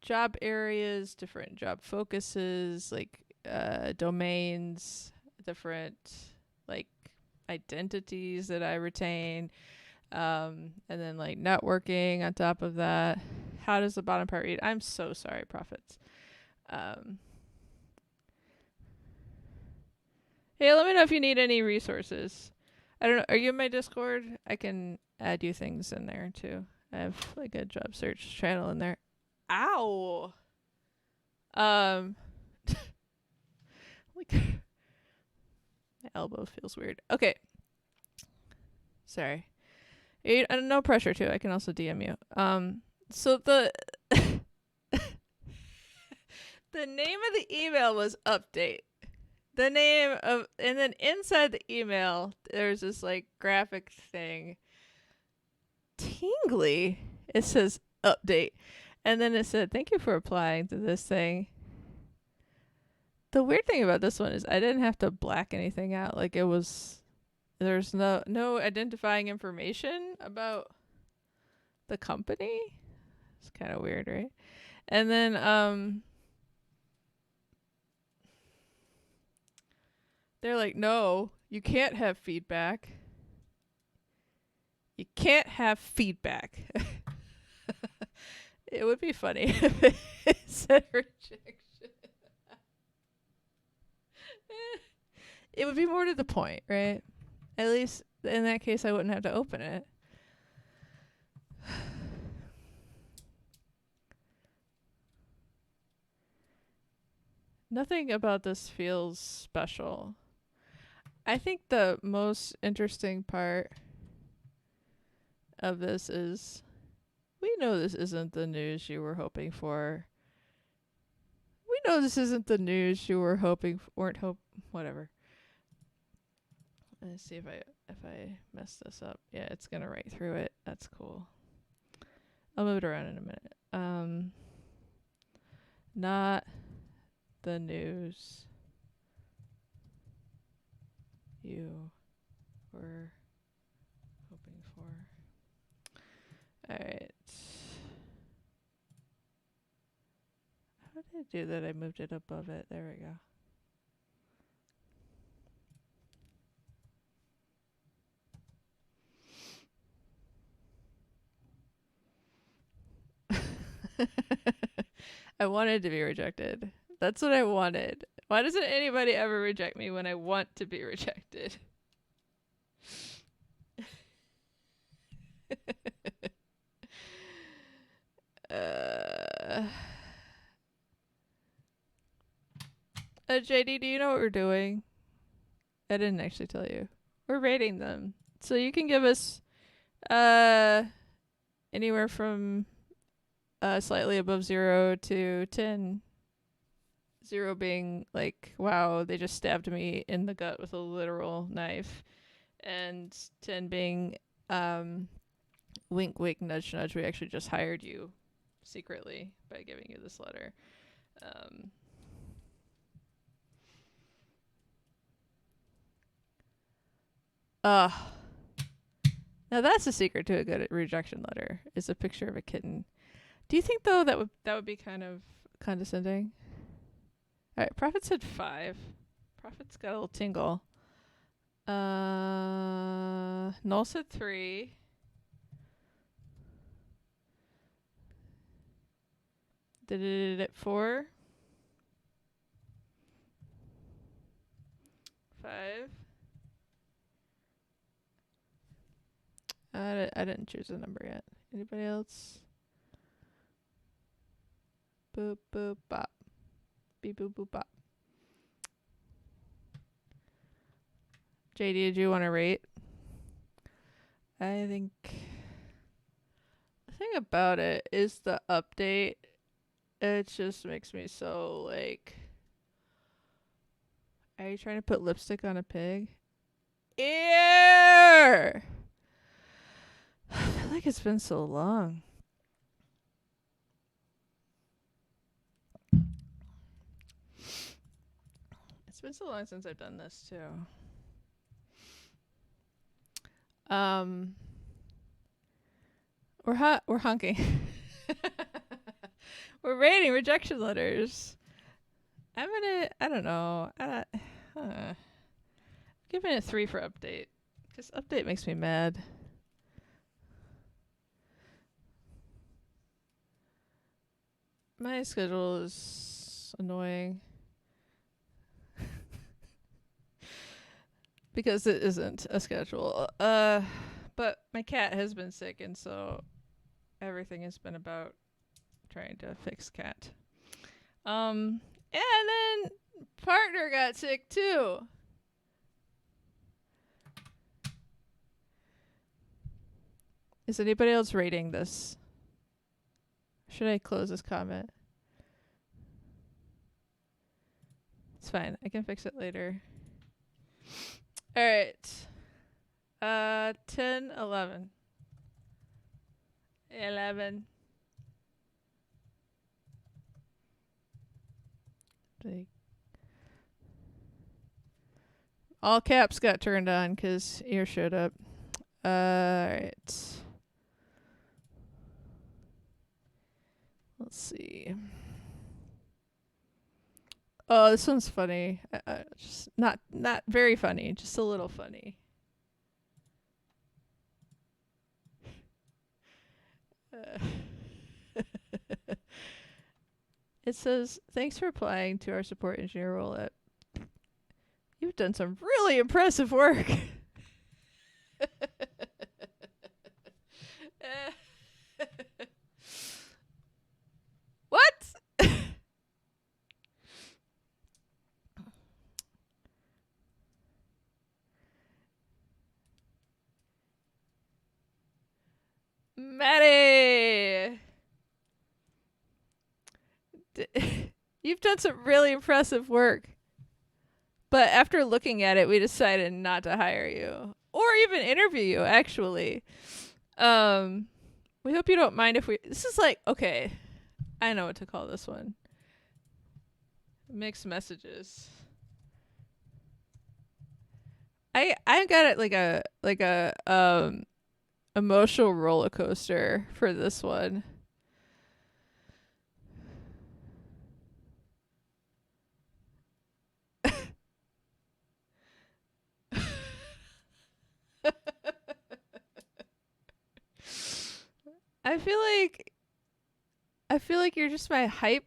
job areas, different job focuses, like domains, different like identities that I retain, and then like networking on top of that. How does the bottom part read? I'm so sorry, prophets. Hey, let me know if you need any resources. I don't know. Are you in my Discord? I can add you things in there too. I have like a job search channel in there. Ow. Like my elbow feels weird. Okay. Sorry. No pressure too. I can also DM you. So the the name of the email was update. The name of, and then inside the email, there's this like graphic thing. Tingly. It says update. And then it said, thank you for applying to this thing. The weird thing about this one is I didn't have to black anything out. Like there's no identifying information about the company. It's kind of weird, right? And then, they're like, no, you can't have feedback. You can't have feedback. It would be funny if it said rejection. it would be more to the point, right? At least in that case, I wouldn't have to open it. Nothing about this feels special. I think the most interesting part of this is we know this isn't the news you were hoping for. We know this isn't the news you were hoping whatever. Let's see if I mess this up. Yeah, it's gonna write through it. That's cool. I'll move it around in a minute. Not the news you were hoping for. Alright. How did I do that? I moved it above it. There we go. I wanted to be rejected. That's what I wanted. Why doesn't anybody ever reject me when I want to be rejected? JD, do you know what we're doing? I didn't actually tell you. We're rating them. So you can give us anywhere from slightly above 0 to 10. 0 being like, wow, they just stabbed me in the gut with a literal knife. And 10 being wink, wink, nudge, nudge. We actually just hired you secretly by giving you this letter. Now that's the secret to a good rejection letter, is a picture of a kitten. Do you think though that would be kind of condescending? All right, Prophet said 5. Prophet's got a little tingle. Null said 3. Did it at 4? 5. I didn't choose a number yet. Anybody else? Boop, boop, bop. Beep, boop, boop, bop. JD, did you want to rate? I think the thing about it is the update. It just makes me so like... Are you trying to put lipstick on a pig? Ew! I feel like it's been so long. It's been so long since I've done this too. We're honking. We're rating rejection letters. I don't know. Giving it 3 for update. Because update makes me mad. My schedule is annoying. Because it isn't a schedule. But my cat has been sick, and so everything has been about trying to fix cat. And then partner got sick too. Is anybody else rating this? Should I close this comment? It's fine. I can fix it later. All right. 10, 11. 11. All caps got turned on because ear showed up. All right. Let's see. Oh, this one's funny. Just not very funny, just a little funny. It says, "Thanks for applying to our support engineer role at." you've done some really impressive work. What? Maddie! You've done some really impressive work. But after looking at it, we decided not to hire you. Or even interview you, actually. We hope you don't mind if we... This is like... Okay. I know what to call this one. Mixed messages. I got it like a emotional roller coaster for this one. I feel like you're just my hype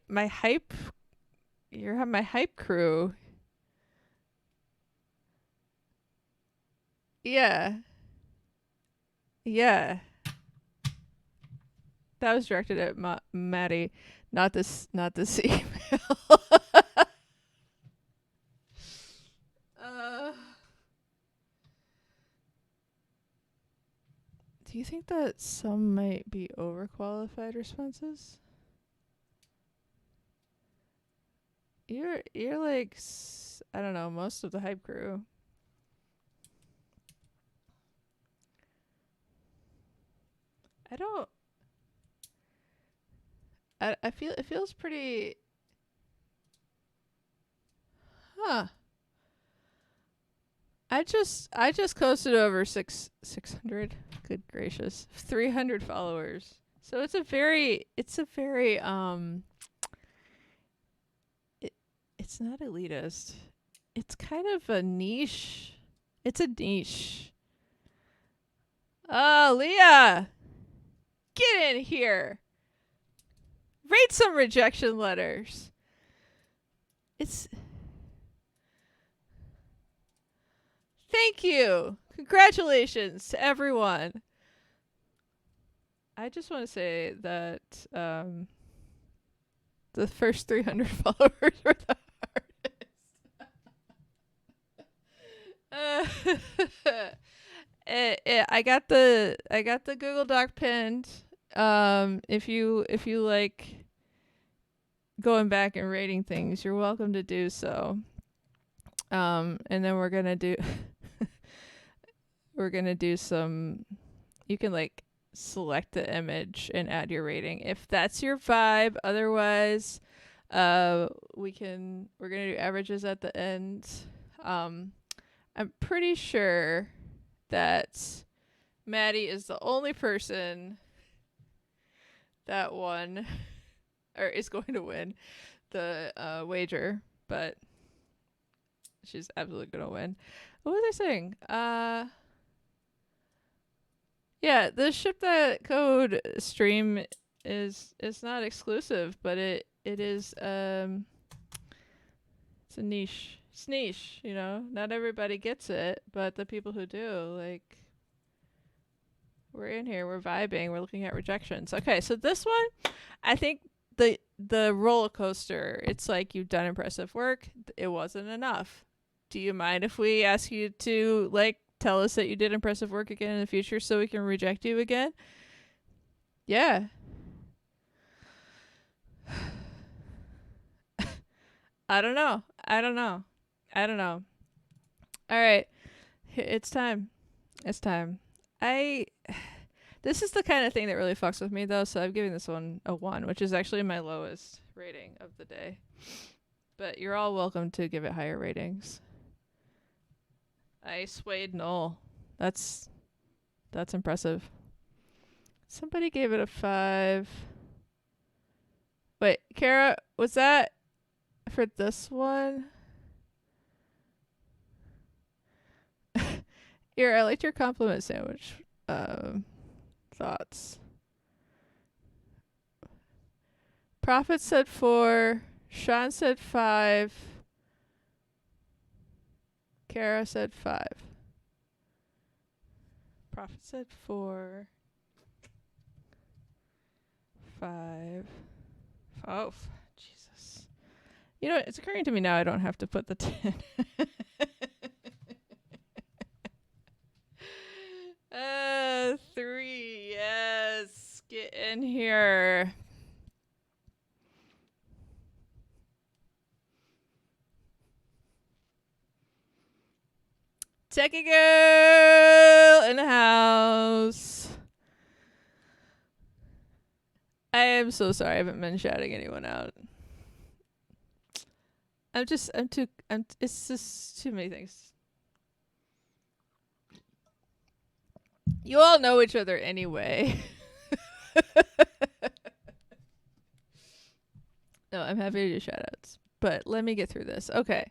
you're my hype crew. Yeah. Yeah. That was directed at Maddie, not this email. Do you think that some might be overqualified responses? You're like I don't know, most of the hype crew. I feel it feels pretty. Huh. I just coasted over 600. Good gracious. 300 followers. So it's a very it's not elitist. It's kind of a niche. It's a niche. Oh, Leah. Get in here. Rate some rejection letters. Thank you. Congratulations to everyone. I just want to say that the first 300 followers were the hardest. I got the Google Doc pinned. If you like going back and rating things, you're welcome to do so. And then we're gonna do some. You can like select the image and add your rating if that's your vibe. Otherwise, we're gonna do averages at the end. I'm pretty sure that Maddie is the only person that won or is going to win the wager, but she's absolutely gonna win. What was I saying? Yeah, the Ship That Code stream is not exclusive, but it is it's a niche. It's niche, you know. Not everybody gets it, but the people who do, like, we're in here, we're vibing, we're looking at rejections. Okay, so this one, I think the roller coaster, it's like you've done impressive work, it wasn't enough. Do you mind if we ask you to like tell us that you did impressive work again in the future so we can reject you again? Yeah. I don't know. All right. It's time. This is the kind of thing that really fucks with me though, so I'm giving this one a 1, which is actually my lowest rating of the day. But you're all welcome to give it higher ratings. I swayed null. That's impressive. Somebody gave it a 5. Wait, Kara, was that for this one? Here, I liked your compliment sandwich. Thoughts. Prophet said 4. Sean said 5. Kara said 5. Prophet said 4. 5. Oh, Jesus. You know what? It's occurring to me now I don't have to put the 10. 3. Yes. Get in here. Techie girl in the house. I am so sorry I haven't been shouting anyone out. It's just too many things. You all know each other anyway. No, I'm happy to do shout outs. But let me get through this. Okay.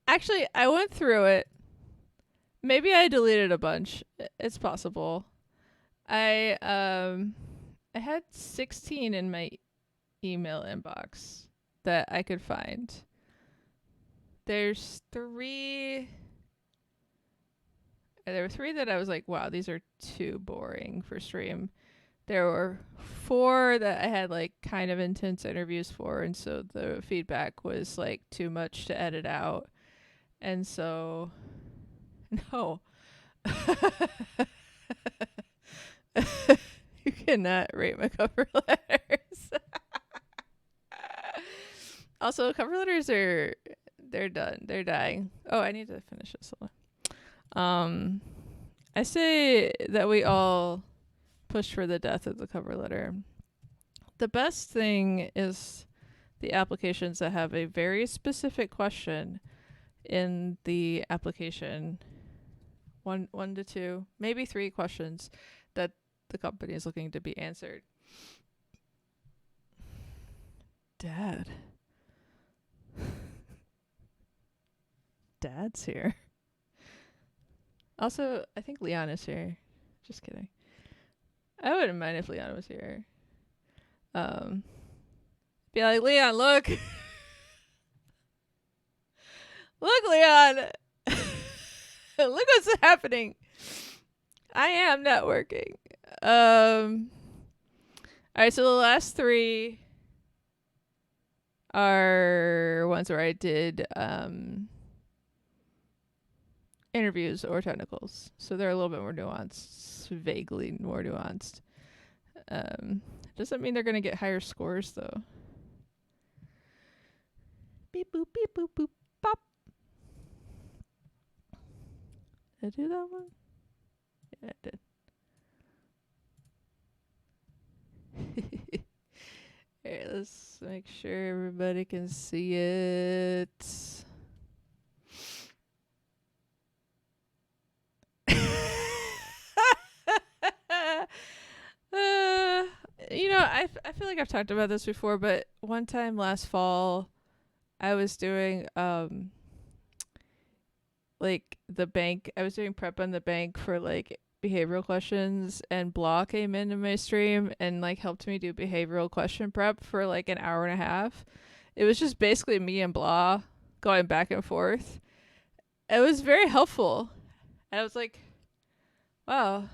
Actually, I went through it. Maybe I deleted a bunch. It's possible. I had 16 in my email inbox that I could find. There's 3. There were 3 that I was like, wow, these are too boring for stream. There were 4 that I had like kind of intense interviews for, and so the feedback was like too much to edit out. And so, no. You cannot rate my cover letters. Also, cover letters they're done. They're dying. Oh, I need to finish this one. I say that we all push for the death of the cover letter. The best thing is the applications that have a very specific question in the application. 1 to 2, maybe 3 questions that the company is looking to be answered. Dad. Dad's here. Also, I think Leon is here. Just kidding. I wouldn't mind if Leon was here. Be like, Leon, look. Look, Leon. Look what's happening. I am networking. Alright, so the last 3 are ones where I did interviews or technicals. So they're a little bit more nuanced, vaguely more nuanced. Doesn't mean they're going to get higher scores, though. Beep, boop, beep, boop, boop, pop. Did I do that one? Yeah, I did. Alright, let's make sure everybody can see it. I feel like I've talked about this before, but one time last fall, I was doing like the bank. I was doing prep on the bank for like behavioral questions, and Blah came into my stream and like helped me do behavioral question prep for like an hour and a half. It was just basically me and Blah going back and forth. It was very helpful. And I was like, wow.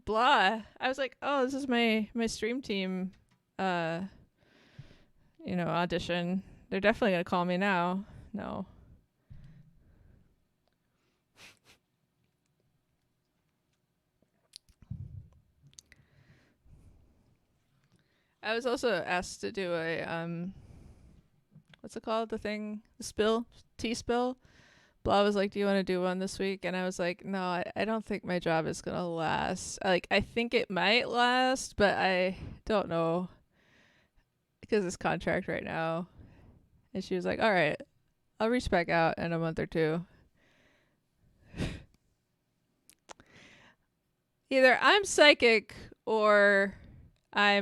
Blah. I was like, oh, this is my stream team audition. They're definitely gonna call me now. No. I was also asked to do a what's it called? The thing, the spill, tea spill. Blah was like, do you want to do one this week? And I was like, no, I don't think my job is going to last. Like, I think it might last, but I don't know because it's contract right now. And she was like, all right, I'll reach back out in a month or 2. Either I'm psychic or I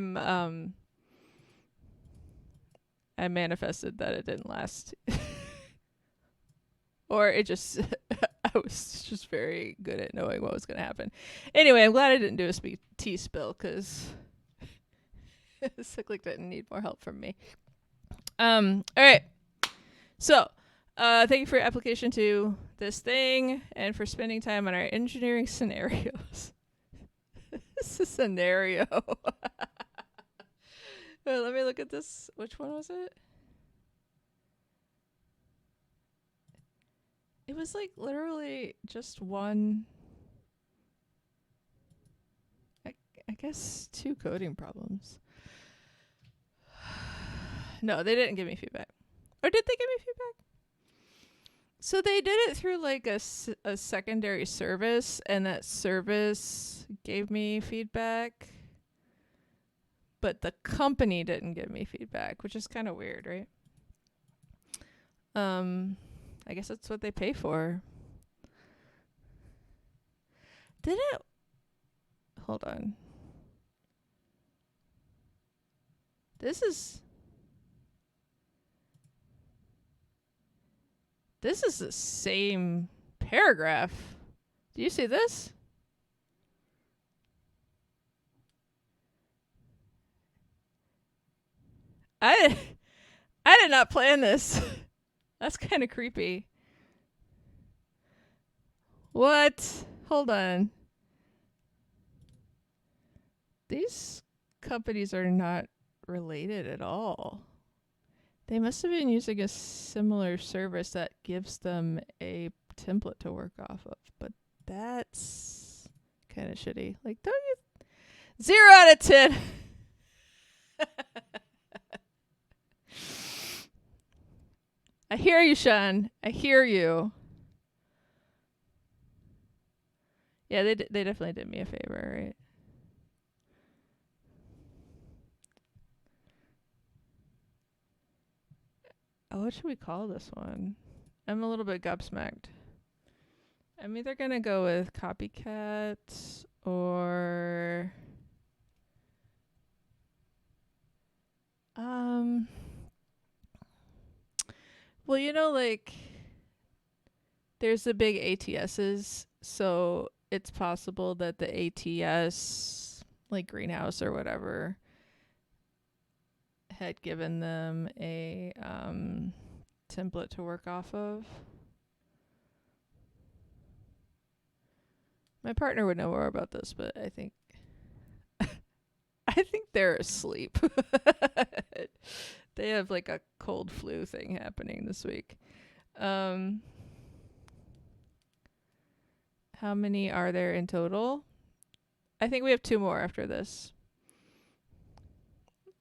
manifested that it didn't last. Or it just, I was just very good at knowing what was going to happen. Anyway, I'm glad I didn't do a tea spill because Cyclic didn't need more help from me. All right. So, thank you for your application to this thing and for spending time on our engineering scenarios. This is a scenario. Wait, let me look at this. Which one was it? It was like literally just one. I guess 2 coding problems. No, they didn't give me feedback. Or did they give me feedback? So they did it through like a secondary service, and that service gave me feedback. But the company didn't give me feedback, which is kind of weird, right? I guess that's what they pay for. Did it? Hold on. This is the same paragraph. Do you see this? I did not plan this. That's kind of creepy. What? Hold on. These companies are not related at all. They must have been using a similar service that gives them a template to work off of, but that's kind of shitty. Like, don't you? 0 out of 10. I hear you, Sean. I hear you. Yeah, they definitely did me a favor, right? Oh, what should we call this one? I'm a little bit gobsmacked. I'm either gonna go with copycat or well, you know, like there's the big ATSs, so it's possible that the ATS, like Greenhouse or whatever, had given them a template to work off of. My partner would know more about this, but I think they're asleep. They have like a cold flu thing happening this week. How many are there in total? I think we have 2 more after this.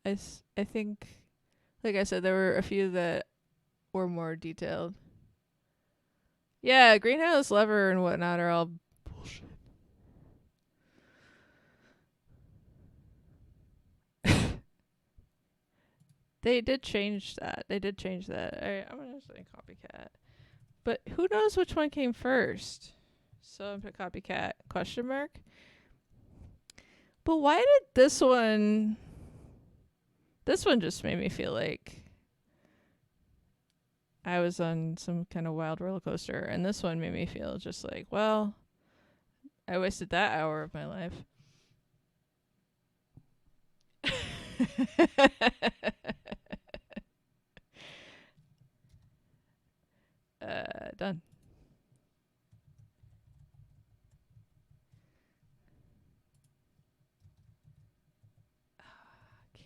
I think, like I said, there were a few that were more detailed. Yeah, greenhouse lever and whatnot are all bullshit. They did change that. I'm gonna say copycat. But who knows which one came first? So I'm put copycat question mark. But why did this one just made me feel like I was on some kind of wild roller coaster, and this one made me feel just like, well, I wasted that hour of my life. Done.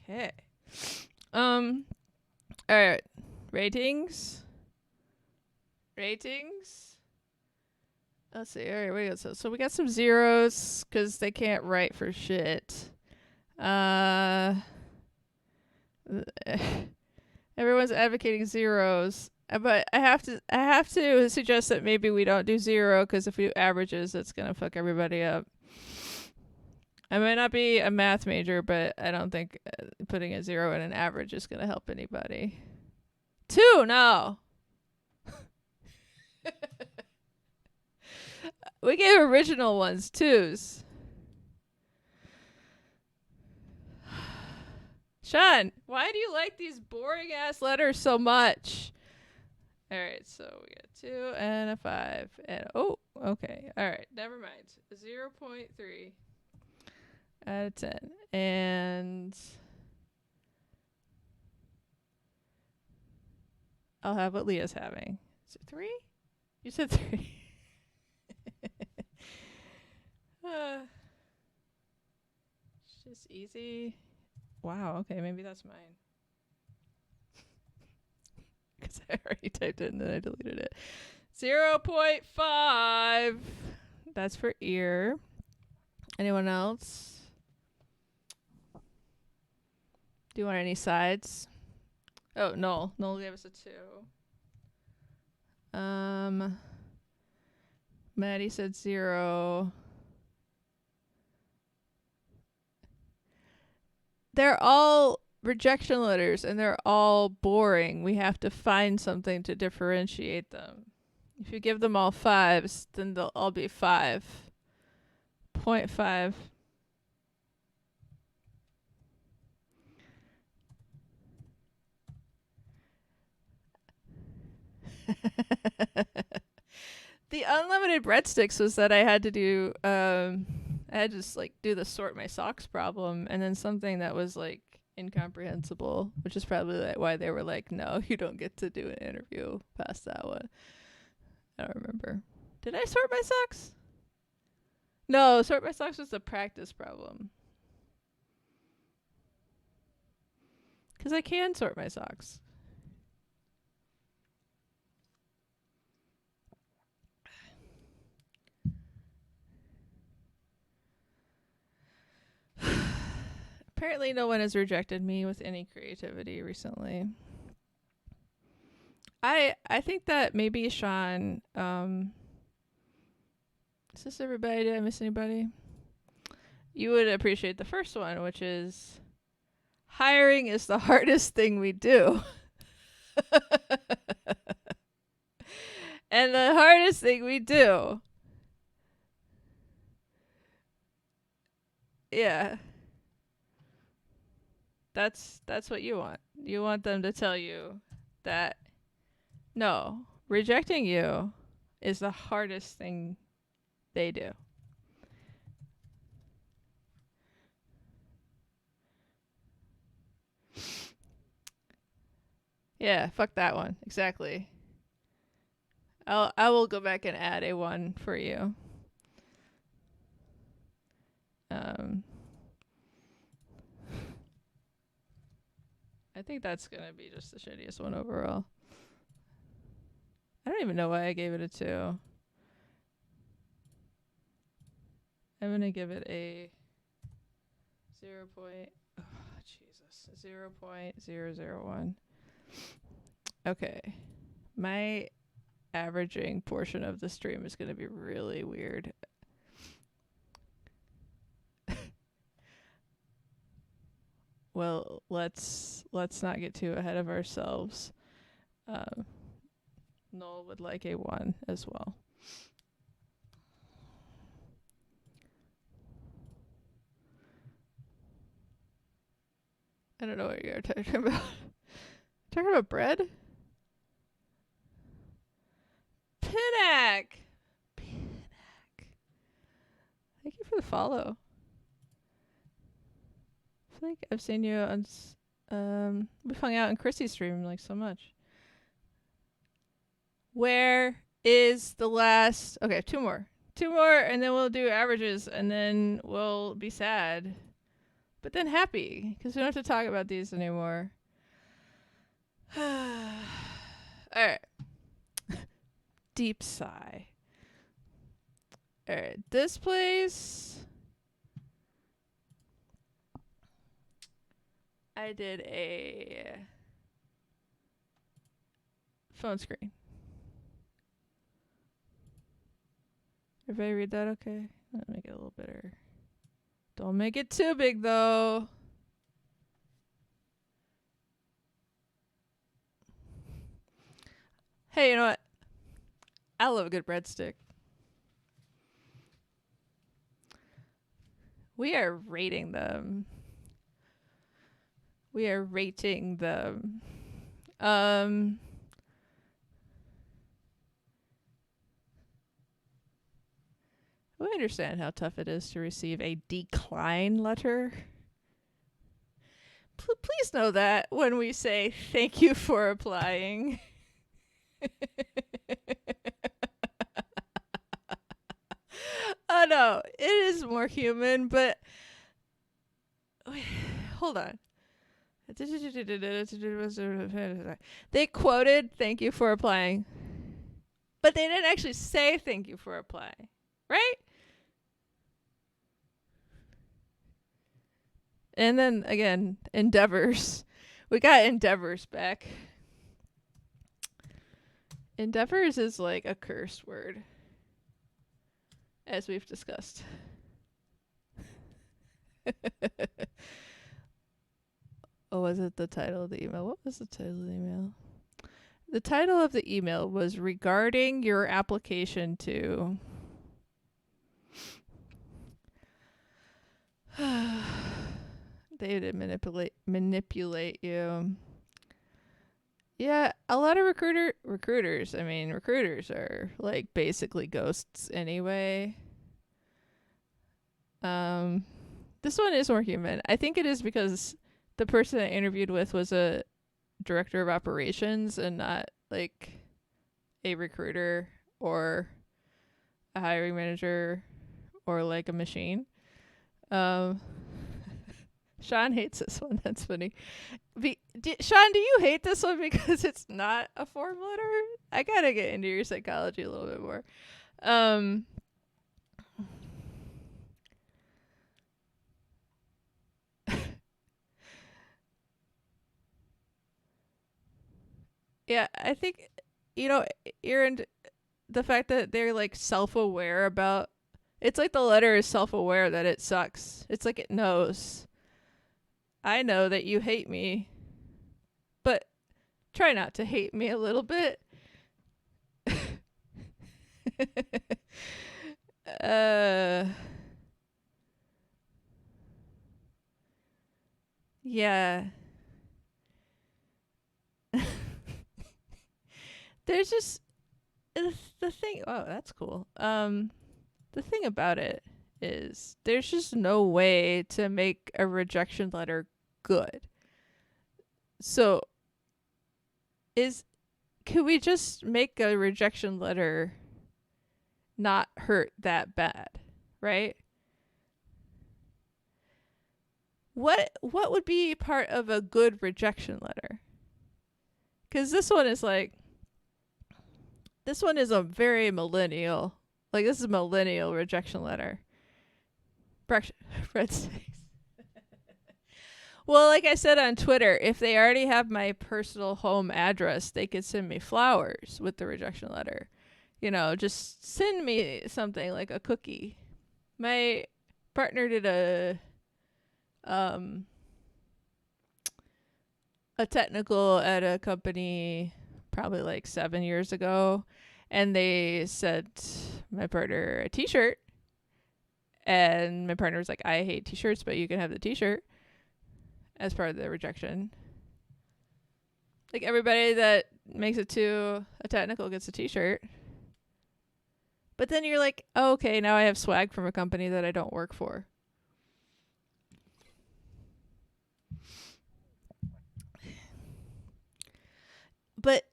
Okay. All right. Ratings. Let's see. All right, we got so we got some zeros because they can't write for shit. Everyone's advocating zeros, but I have to suggest that maybe we don't do 0 because if we do averages, it's gonna fuck everybody up. I might not be a math major, but I don't think putting a 0 in an average is gonna help anybody. 2, no. We gave original ones 2s. Sean, why do you like these boring ass letters so much? All right, so we got 2 and a 5 and oh, okay. All right, never mind. 0.3 out of 10. And I'll have what Leah's having. Is it 3? You said 3. It's just easy. Wow, okay, maybe that's mine. Because I already typed it and then I deleted it. 0.5. That's for ear. Anyone else? Do you want any sides? Oh, Noel. Noel gave us a 2. Maddie said 0. They're all rejection letters and they're all boring. We have to find something to differentiate them. If you give them all 5s, then they'll all be 5.5. The unlimited breadsticks was that I had to do I had to just like do the sort my socks problem, and then something that was like incomprehensible, which is probably like why they were like, no, you don't get to do an interview past that one. I don't remember. Did I sort my socks? No, sort my socks was a practice problem. Because I can sort my socks. Apparently no one has rejected me with any creativity recently. I think that maybe Sean, is this everybody? Did I miss anybody? You would appreciate the first one, which is hiring is the hardest thing we do. And the hardest thing we do. Yeah. That's what you want. You want them to tell you that no, rejecting you is the hardest thing they do. Yeah, fuck that one. Exactly. I will go back and add a 1 for you. I think that's gonna be just the shittiest one overall. I don't even know why I gave it a 2. I'm gonna give it a 0.001. Okay. My averaging portion of the stream is gonna be really weird. Well, let's not get too ahead of ourselves. Noel would like a 1 as well. I don't know what you're talking about. Talking about bread? Pinnack! Thank you for the follow. I feel like I've seen you on we've hung out in Chrissy's stream like so much. Where is the last? Okay, 2 more. 2 more and then we'll do averages and then we'll be sad. But then happy because we don't have to talk about these anymore. Alright. Deep sigh. Alright, this place I did a phone screen. Everybody read that okay? Let me make it a little better. Don't make it too big though. Hey, you know what? I love a good breadstick. We are rating them. We are rating them. We understand how tough it is to receive a decline letter. Please know that when we say thank you for applying. Oh no, it is more human, but hold on. They quoted "Thank you for applying," but they didn't actually say "Thank you for applying," right? And then again, endeavors. We got endeavors back. Endeavors is like a curse word, as we've discussed. Oh, was it the title of the email? What was the title of the email? The title of the email was regarding your application to they did manipulate you. Yeah, a lot of recruiters. I mean, recruiters are like basically ghosts anyway. This one is more human. I think it is because the person I interviewed with was a director of operations and not like a recruiter or a hiring manager or like a machine. Um, Sean hates this one. That's funny. Sean, do you hate this one because it's not a form letter? I gotta get into your psychology a little bit more. Yeah, I think Aaron, the fact that they're like self-aware about it's like the letter is self-aware that it sucks. It's like it knows. I know that you hate me, but try not to hate me a little bit. uh yeah. There's just the thing. Oh, that's cool. The thing about it is there's just no way to make a rejection letter good. So could we just make a rejection letter not hurt that bad, right? What would be part of a good rejection letter? Cuz this one is a very millennial. Like this is a millennial rejection letter. Breadsticks. Well, like I said on Twitter, if they already have my personal home address, they could send me flowers with the rejection letter. Just send me something like a cookie. My partner did a technical at a company probably like 7 years ago, and they sent my partner a t-shirt, and my partner was like, I hate t-shirts, but you can have the t-shirt as part of the rejection. Like everybody that makes it to a technical gets a t-shirt. But then you're like, oh, okay, now I have swag from a company that I don't work for. But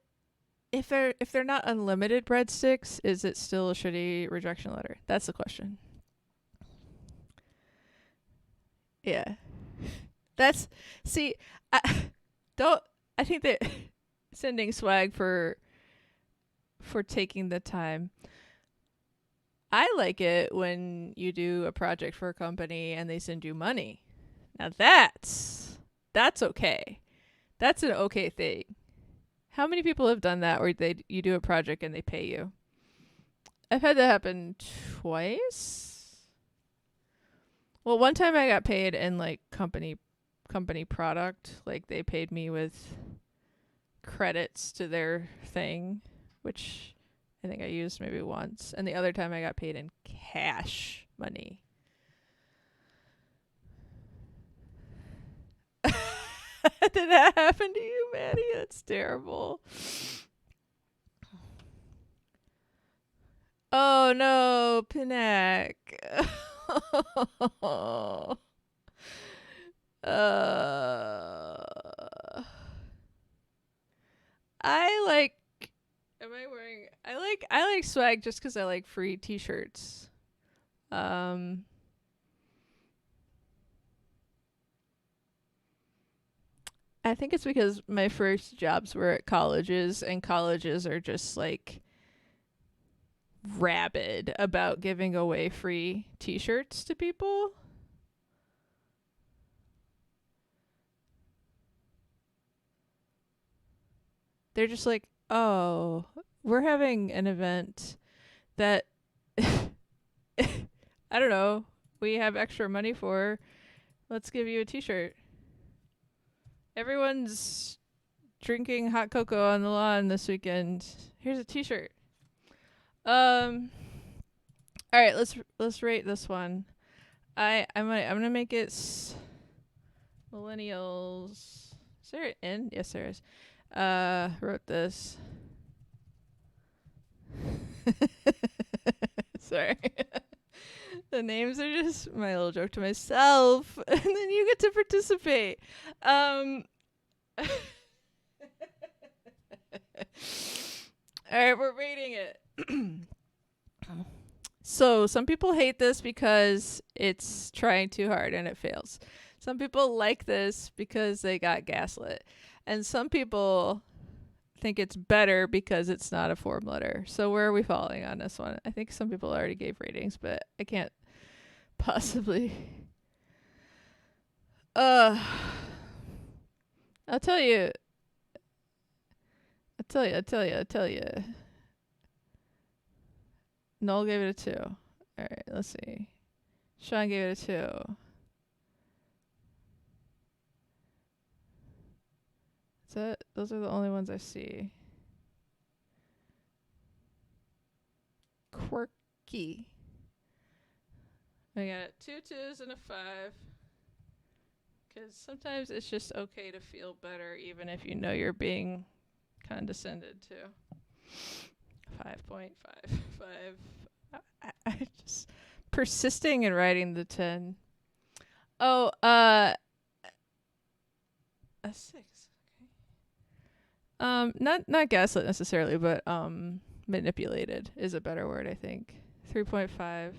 if they're not unlimited breadsticks, is it still a shitty rejection letter? That's the question. Yeah. I think that sending swag for taking the time. I like it when you do a project for a company and they send you money. Now that's okay. That's an okay thing. How many people have done that where you do a project and they pay you? I've had that happen twice. Well, one time I got paid in like company product. Like they paid me with credits to their thing, which I think I used maybe once. And the other time I got paid in cash money. Did that happen to you, Maddie? That's terrible. Oh no, Pinac. I like like swag just because I like free t-shirts. I think it's because my first jobs were at colleges, and colleges are just like rabid about giving away free t-shirts to people. They're just like, oh, we're having an event that I don't know, we have extra money for. Let's give you a t-shirt. Everyone's drinking hot cocoa on the lawn this weekend. Here's a t-shirt. All right, let's rate this one. I'm gonna make it millennials. Is there an N? Yes, there is. Wrote this. Sorry. The names are just my little joke to myself, and then you get to participate. All right, we're rating it. So some people hate this because it's trying too hard and it fails. Some people like this because they got gaslit. And some people think it's better because it's not a form letter. So where are we falling on this one? I think some people already gave ratings, but I can't possibly. I'll tell you. Noel gave it a 2. All right, let's see. Sean gave it a 2. Those are the only ones I see. Quirky. I got 2 2s and a 5. Because sometimes it's just okay to feel better even if you know you're being condescended to. 5.55. I just persisting in writing the 10. Oh, a 6. Okay. Not gaslit necessarily, but manipulated is a better word, I think. 3.5.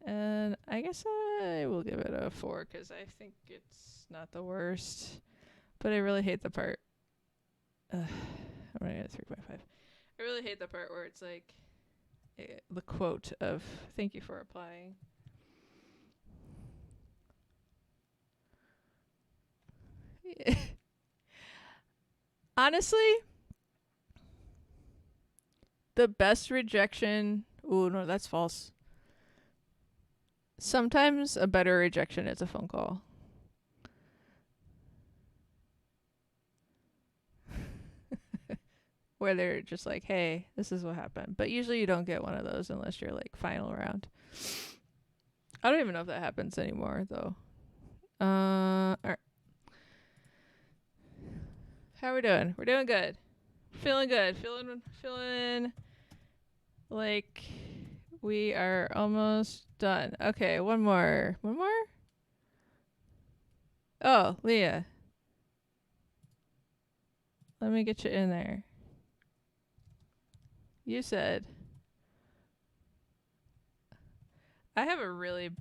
And I guess I will give it a 4 because I think it's not the worst. But I really hate the part. I'm going to get a 3.5. I really hate the part where it's like the quote of "thank you for applying." Honestly, the best rejection. Ooh, no, that's false. Sometimes a better rejection is a phone call. Where they're just like, hey, this is what happened. But usually you don't get one of those unless you're like final round. I don't even know if that happens anymore though. All right. How are we doing? We're doing good. Feeling good. Feeling like we are almost done. Okay, one more. One more? Oh, Leah. Let me get you in there. You said I have a really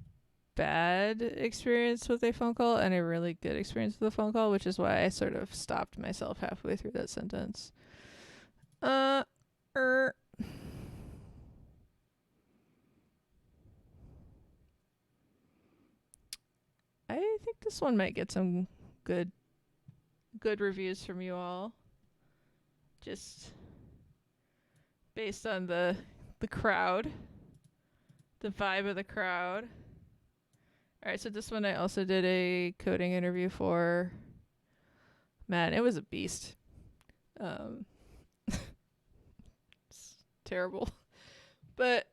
bad experience with a phone call and a really good experience with a phone call, which is why I sort of stopped myself halfway through that sentence. I think this one might get some good reviews from you all. Just based on the crowd, the vibe of the crowd. All right, so this one I also did a coding interview for. Man, it was a beast. It's terrible. But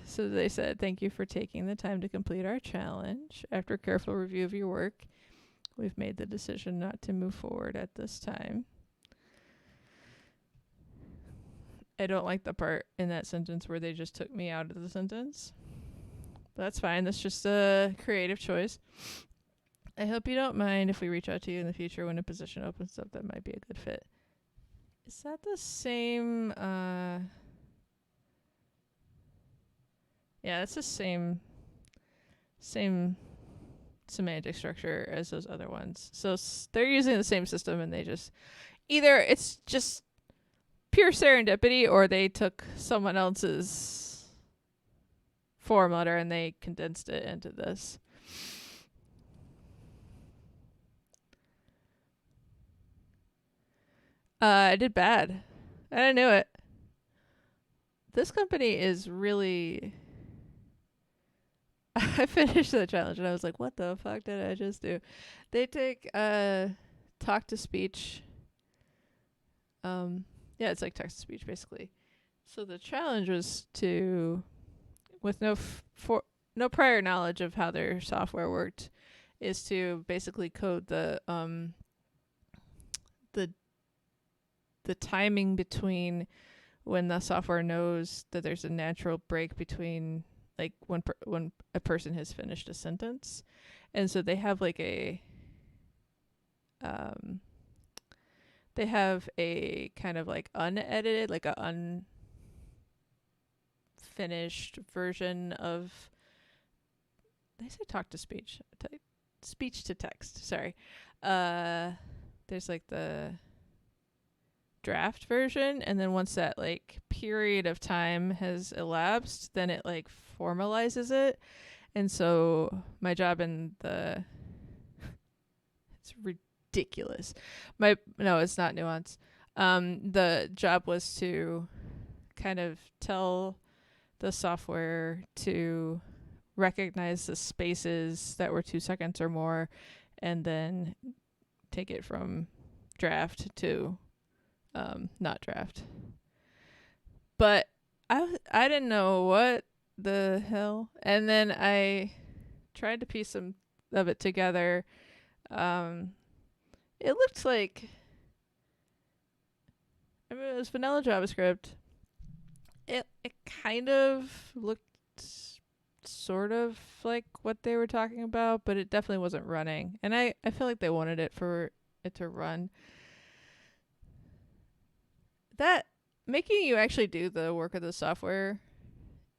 so they said, thank you for taking the time to complete our challenge. After careful review of your work, we've made the decision not to move forward at this time. I don't like the part in that sentence where they just took me out of the sentence. But that's fine. That's just a creative choice. I hope you don't mind if we reach out to you in the future when a position opens up that might be a good fit. Is that the same? Yeah, it's the same semantic structure as those other ones. So they're using the same system, and they just either it's just pure serendipity, or they took someone else's form letter and they condensed it into this. I did bad. I didn't know it. This company is really. I finished the challenge and I was like, what the fuck did I just do? They take talk to speech. Yeah, it's like text to speech basically. So the challenge was to, with no prior knowledge of how their software worked, is to basically code the the timing between when the software knows that there's a natural break between like when a person has finished a sentence. And so they have like they have a kind of like unedited, like a unfinished version of, they say talk to speech, speech to text, sorry. There's like the draft version, and then once that like period of time has elapsed, then it like formalizes it. And so my job in the it's ridiculous. No, it's not nuance. The job was to kind of tell the software to recognize the spaces that were 2 seconds or more, and then take it from draft to not draft. But I didn't know what the hell, and then I tried to piece some of it together. It looked like, I mean, it was vanilla JavaScript. It kind of looked sort of like what they were talking about, but it definitely wasn't running. And I feel like they wanted it for it to run. That making you actually do the work of the software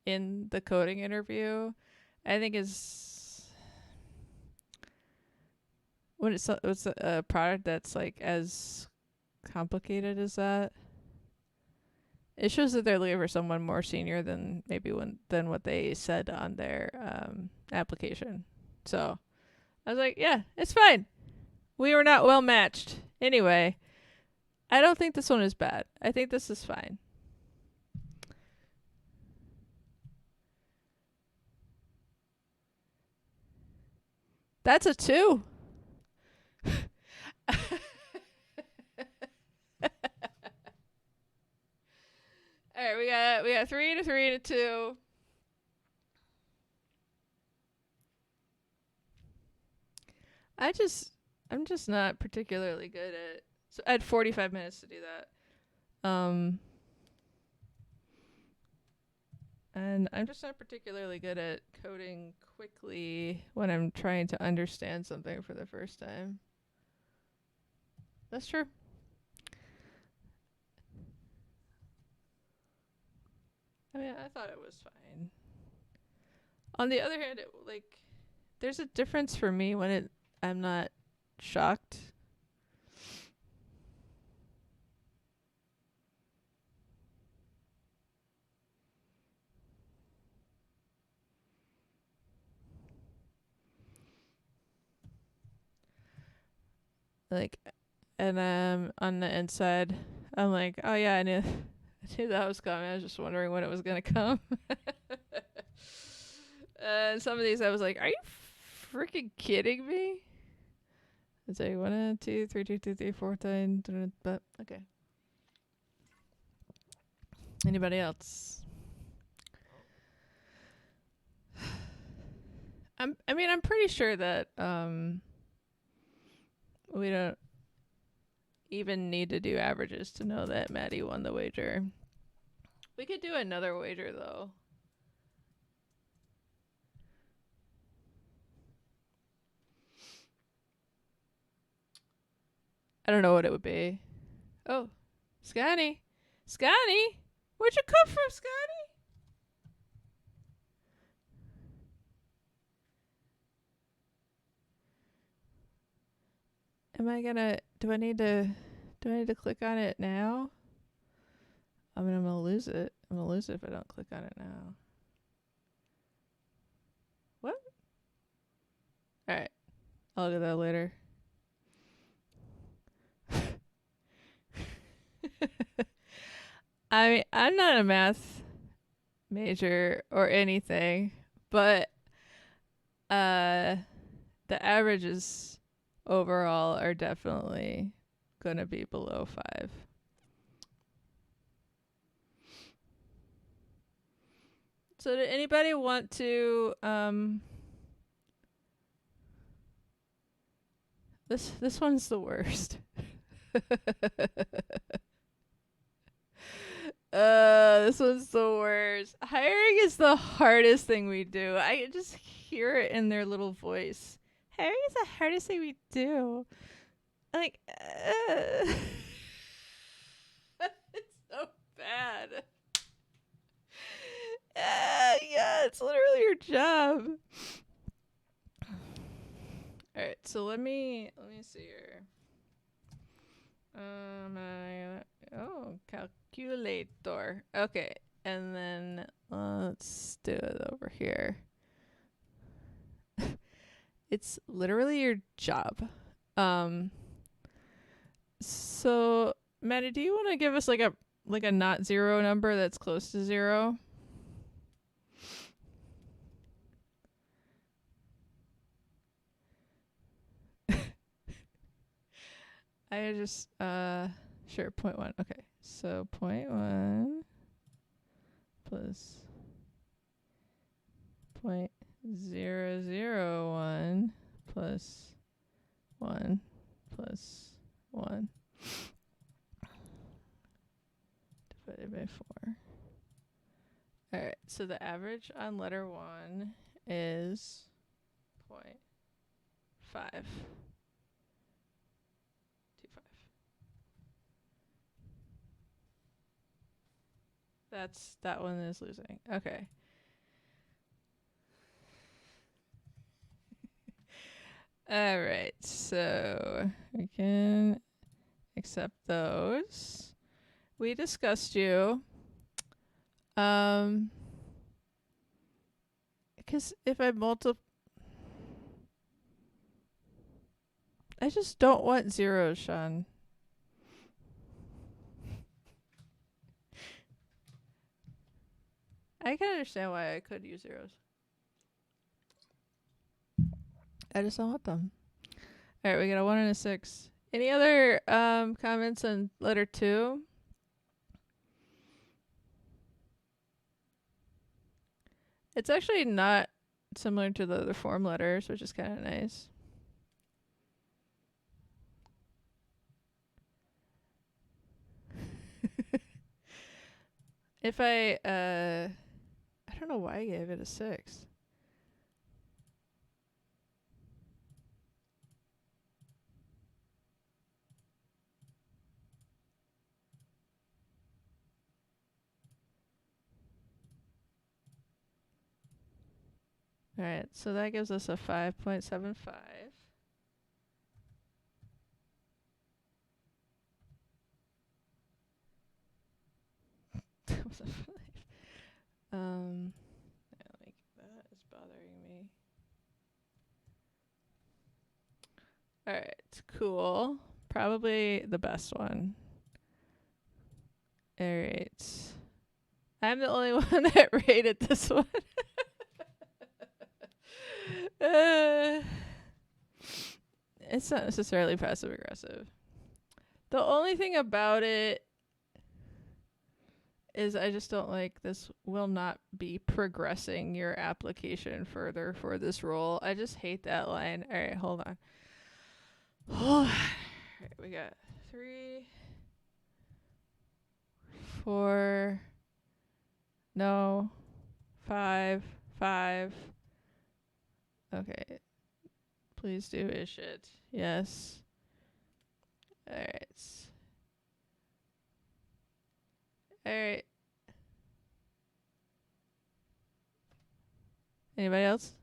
in the coding interview, I think is when it's a product that's like as complicated as that. It shows that they're looking for someone more senior than than what they said on their application. So I was like, yeah, it's fine. We were not well matched. Anyway, I don't think this one is bad. I think this is fine. That's a 2. All right, we got 3 and a 3 and a 2. I'm just not particularly good at. So I had 45 minutes to do that. And I'm just not particularly good at coding quickly when I'm trying to understand something for the first time. That's true. I mean, I thought it was fine. On the other hand, there's a difference for me when I'm not shocked. Like, and on the inside, I'm like, oh yeah, I knew that was coming. I was just wondering when it was gonna come. And some of these, I was like, are you freaking kidding me? It's like 1, 2, 3, 2, 2, 3, 4 times, but okay. Anybody else? I'm pretty sure that we don't even need to do averages to know that Maddie won the wager. We could do another wager though. I don't know what it would be. Oh, Scotty? Scotty? Where'd you come from, Scotty? Am I gonna, do I need to click on it now? I mean, I'm gonna lose it. I'm gonna lose it if I don't click on it now. What? Alright. I'll look at that later. I mean, I'm not a math major or anything, but the averages overall are definitely gonna be below 5. So did anybody want to this one's the worst. This one's the worst. Hiring is the hardest thing we do. I just hear it in their little voice. Hiring is the hardest thing we do. Like, it's so bad. Yeah, it's literally your job. All right, so let me see here. Calculator. Okay, and then let's do it over here. It's literally your job. So Maddie, do you want to give us like a not zero number that's close to 0? I just sure 0.1. Okay, so 0.1 plus 0.001 plus 1 plus 1 divided by 4. Alright, so the average on letter 1 is 0.525. That one is losing. Okay. Alright, so we can accept those. We discussed you. Because if I I just don't want zeros, Sean. I can understand why I could use zeros. I just don't want them. Alright, we got a 1 and a 6. Any other comments on letter 2? It's actually not similar to the other form letters, which is kind of nice. If I don't know why I gave it a 6. Alright, so that gives us a 5.75. That is bothering me. Alright, cool. Probably the best one. Alright. I'm the only one that rated this one. It's not necessarily passive aggressive. The only thing about it is I just don't like this will not be progressing your application further for this role. I just hate that line. All right, hold on. All right, we got 3, 4, no, 5, 5. Okay. Please do ish it. Yes. Alright. All right. Anybody else?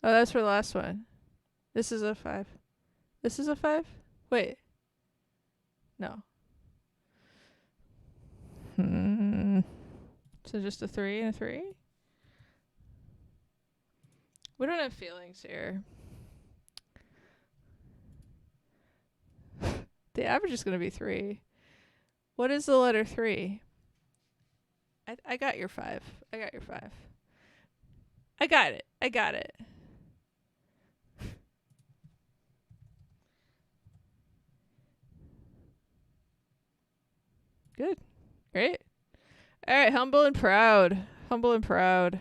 Oh, that's for the last one. This is a 5. This is a 5? Wait. No. So just a 3 and a 3? We don't have feelings here. The average is going to be 3. What is the letter 3? I got your 5. I got your 5. I got it. I got it. Good. Great. All right, humble and proud. Humble and proud.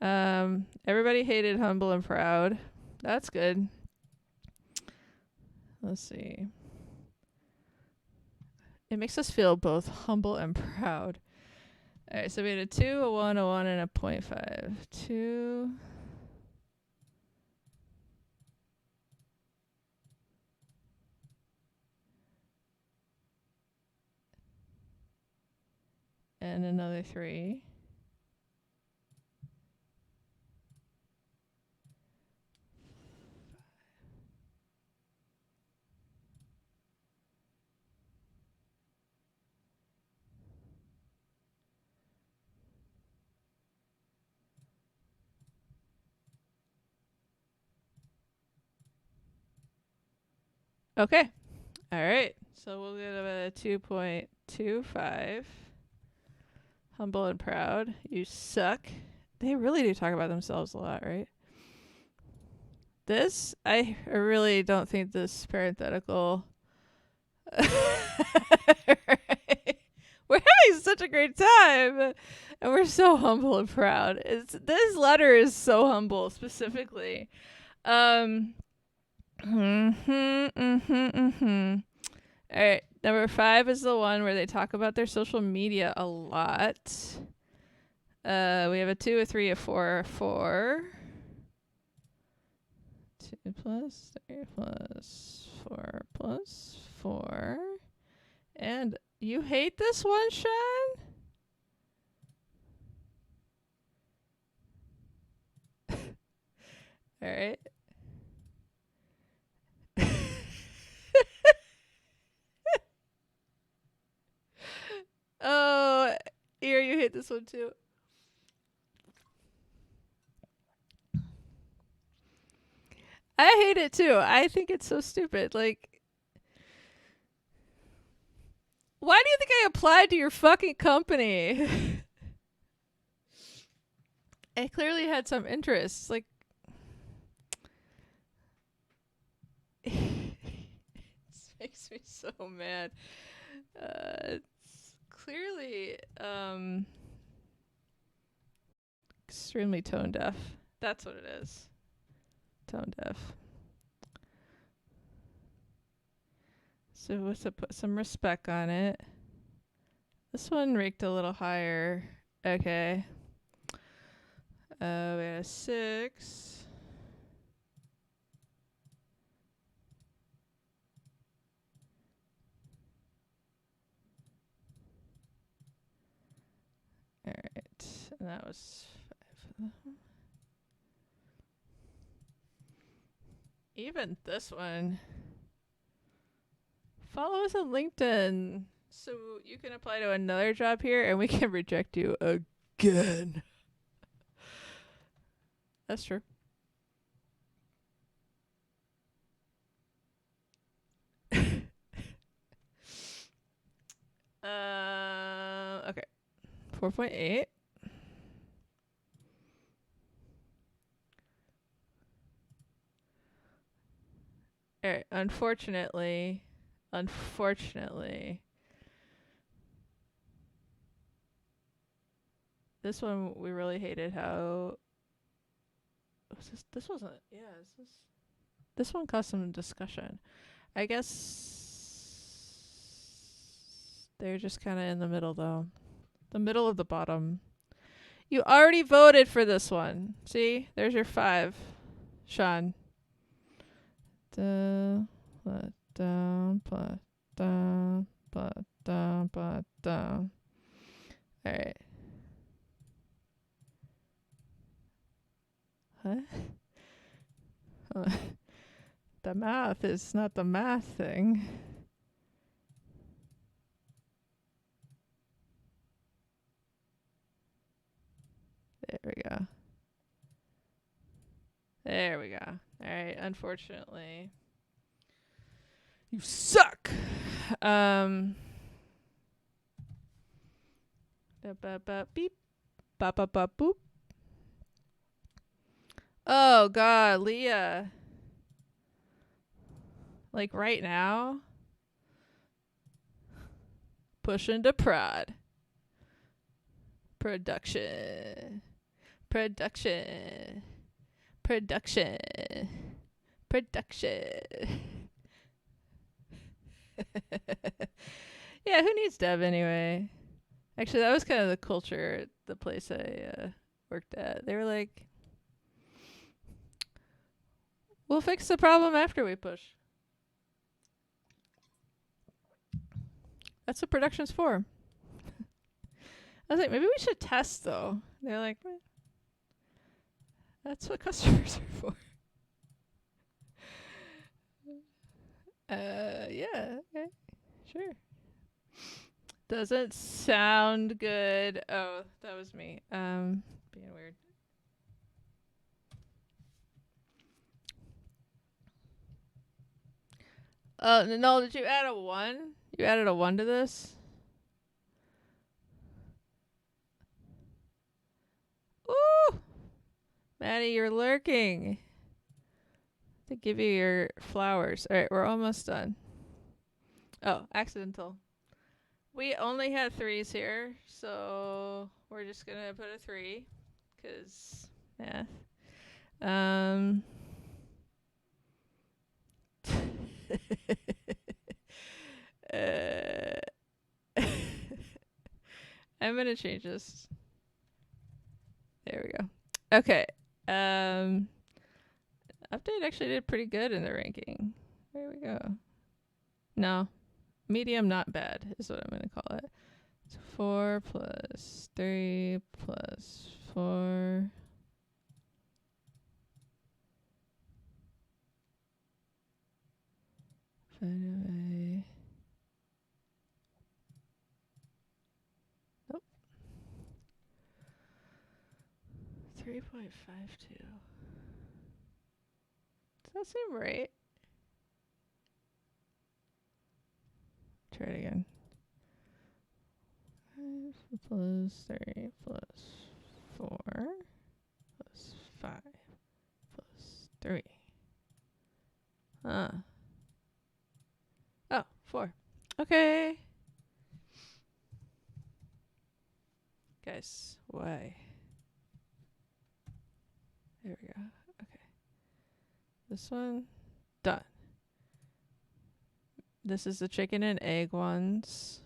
Everybody hated humble and proud. That's good. Let's see. It makes us feel both humble and proud. All right, so we had a 2, a 1, a 1, and a 0.5. 2. And another 3. Okay. All right. So we'll give it a 2.25. Humble and proud. You suck. They really do talk about themselves a lot, right? This, I really don't think this parenthetical. Right. We're having such a great time. And we're so humble and proud. This letter is so humble, specifically. All right, number 5 is the one where they talk about their social media a lot. We have a 2, a 3, a 4, a 4. 2 plus 3 plus 4 plus 4. And you hate this one, Sean? All right. Oh, Ear, you hate this one too. I hate it too. I think it's so stupid. Like, why do you think I applied to your fucking company? I clearly had some interest. Like, it makes me so mad. It's clearly extremely tone deaf. That's what it is. Tone deaf. So what's to put some respect on it. This one raked a little higher. Okay. We had a 6. All right. And that was 5. Even this one. Follow us on LinkedIn so you can apply to another job here and we can reject you again. That's true. Okay. 4.8. All right. Unfortunately, this one we really hated how. This wasn't. Yeah. This one caused some discussion. I guess they're just kind of in the middle though. The middle of the bottom. You already voted for this one. See? There's your 5. Sean. Down, plus. da, ba, da, ba, da. All right. What? The math is not the math thing. There we go. There we go. All right. Unfortunately, you suck. Beep. Ba ba ba boop. Oh God, Leah. Like right now. Push into prod. Production. Production. Production. Production. Yeah, who needs dev anyway? Actually, that was kind of the culture at the place I worked at. They were like, we'll fix the problem after we push. That's what production's for. I was like, maybe we should test though. They're like, that's what customers are for. Yeah, okay, sure. Doesn't sound good. Oh, that was me. Being weird. No, did you add a 1? You added a 1 to this? Ooh! Maddie, you're lurking. To give you your flowers. Alright, we're almost done. Oh, accidental. We only had 3s here, so we're just gonna put a 3. Because math. I'm gonna change this. There we go. Okay. Update actually did pretty good in the ranking. There we go. No. Medium not bad is what I'm gonna call it. So 4 plus 3 plus 4. Nope. 3.52. Does that seem right? Try it again. 5 plus 3 plus 4 plus 5 plus 3. Oh, 4. Okay. Guys, why? There we go. Okay. This one, done. This is the chicken and egg ones.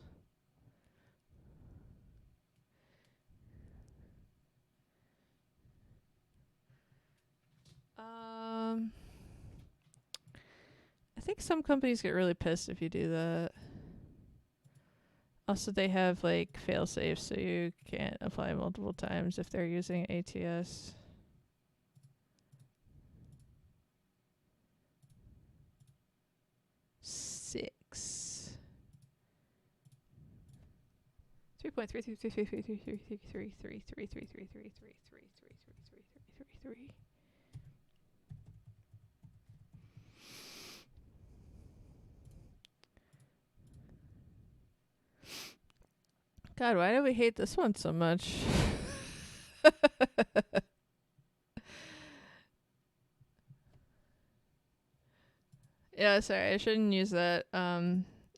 I think some companies get really pissed if you do that. Also, they have like fail safes, so you can't apply multiple times if they're using ATS. Six. 3.3333333333333333333333333. God, why do we hate this one so much? Yeah, sorry, I shouldn't use that.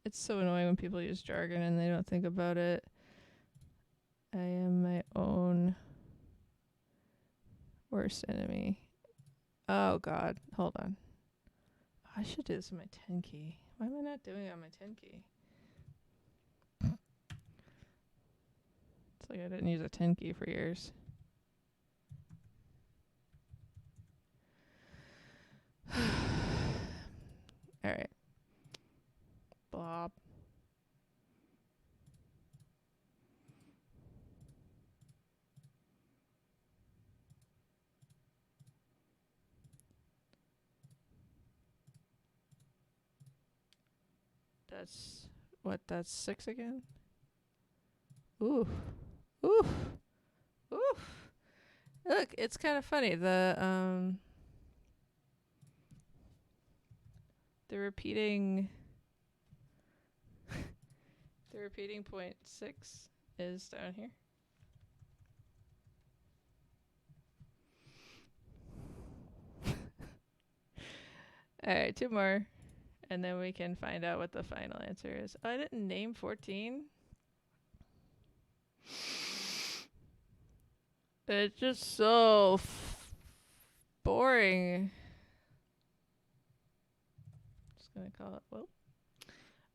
It's so annoying when people use jargon and they don't think about it. I am my own worst enemy. Oh God, hold on. I should do this on my 10 key. Why am I not doing it on my 10 key? It's like I didn't use a 10 key for years. Alright. Blob. that's what? That's 6 again? Ooh. Ooh. Ooh. Look, it's kind of funny. The repeating the repeating 0.6 is down here. All right, 2 more, and then we can find out what the final answer is. Oh, I didn't name 14. It's just so boring. Just gonna call it. Well,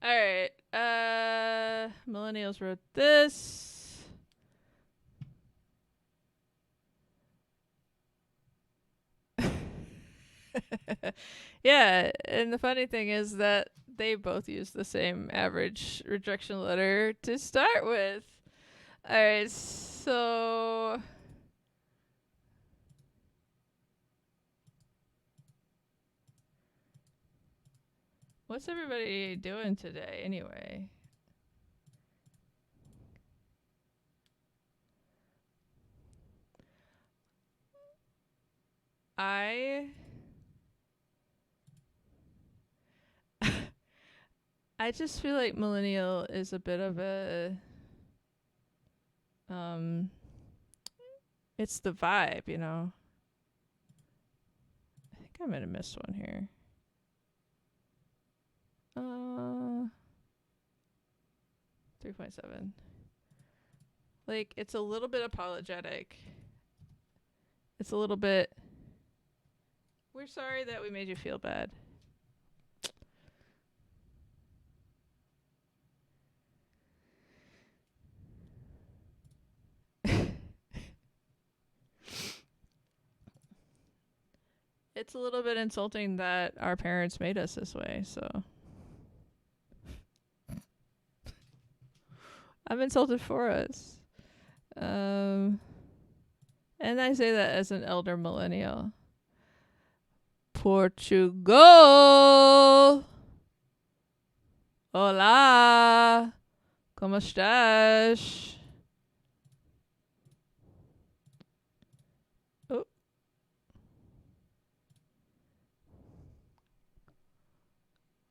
all right. Millennials wrote this. Yeah, and the funny thing is that they both use the same average rejection letter to start with. All right, so what's everybody doing today anyway? I just feel like millennial is a bit of a it's the vibe, you know. I think I might have missed one here. 3.7. Like, it's a little bit apologetic. It's a little bit, we're sorry that we made you feel bad. It's a little bit insulting that our parents made us this way, so I'm insulted for us. And I say that as an elder millennial. Portugal. Hola. ¿Cómo estás? Oh.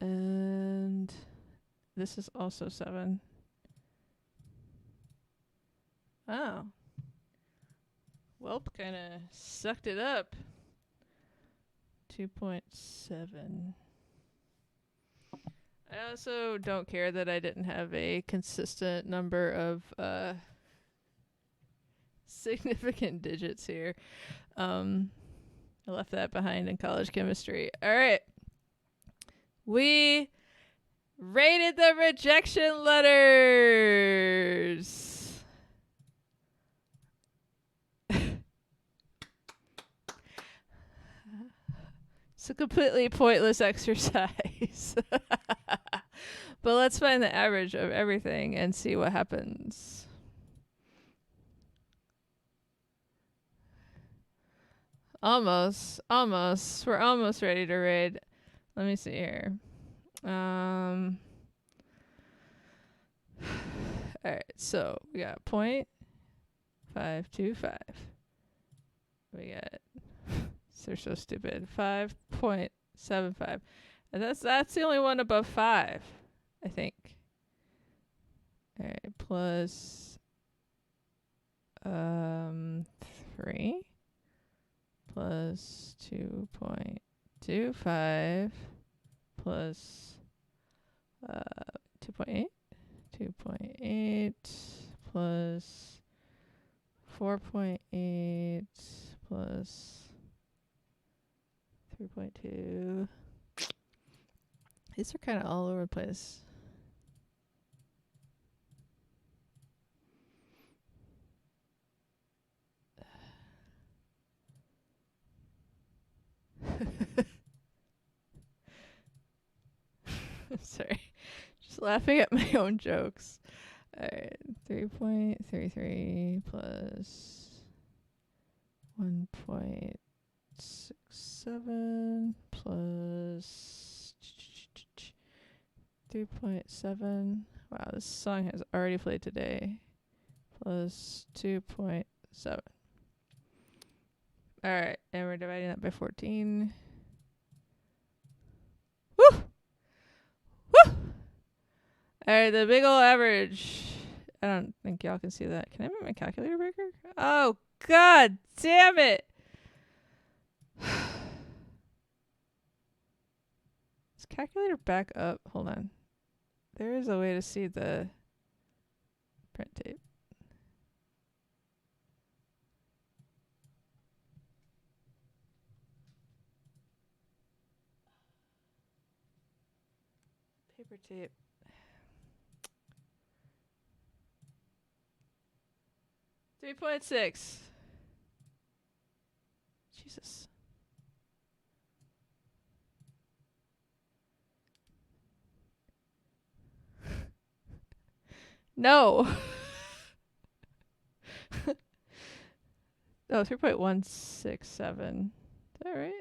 And this is also 7. Oh. Welp kind of sucked it up. 2.7. I also don't care that I didn't have a consistent number of significant digits here. I left that behind in college chemistry. All right. We rated the rejection letters. It's a completely pointless exercise. But let's find the average of everything and see what happens. Almost. We're almost ready to raid. Let me see here. Alright, so we got 0.525. We got they're so stupid. 5.75. And that's the only one above 5, I think. Alright, plus 3 plus 2.25 plus 2.8 plus 4.8 plus 3.2. These are kind of all over the place. Sorry. Just laughing at my own jokes. Alright, 3.33 plus 1.67 plus 3.7. Wow, this song has already played today. Plus 2.7. Alright, and we're dividing that by 14. Woo! Woo! Alright, the big ol' average. I don't think y'all can see that. Can I make my calculator bigger? Oh, god damn it! Is calculator back up? Hold on. There is a way to see the print tape. Paper tape. $3.6. Jesus. No. Oh, 3.167. Is that right?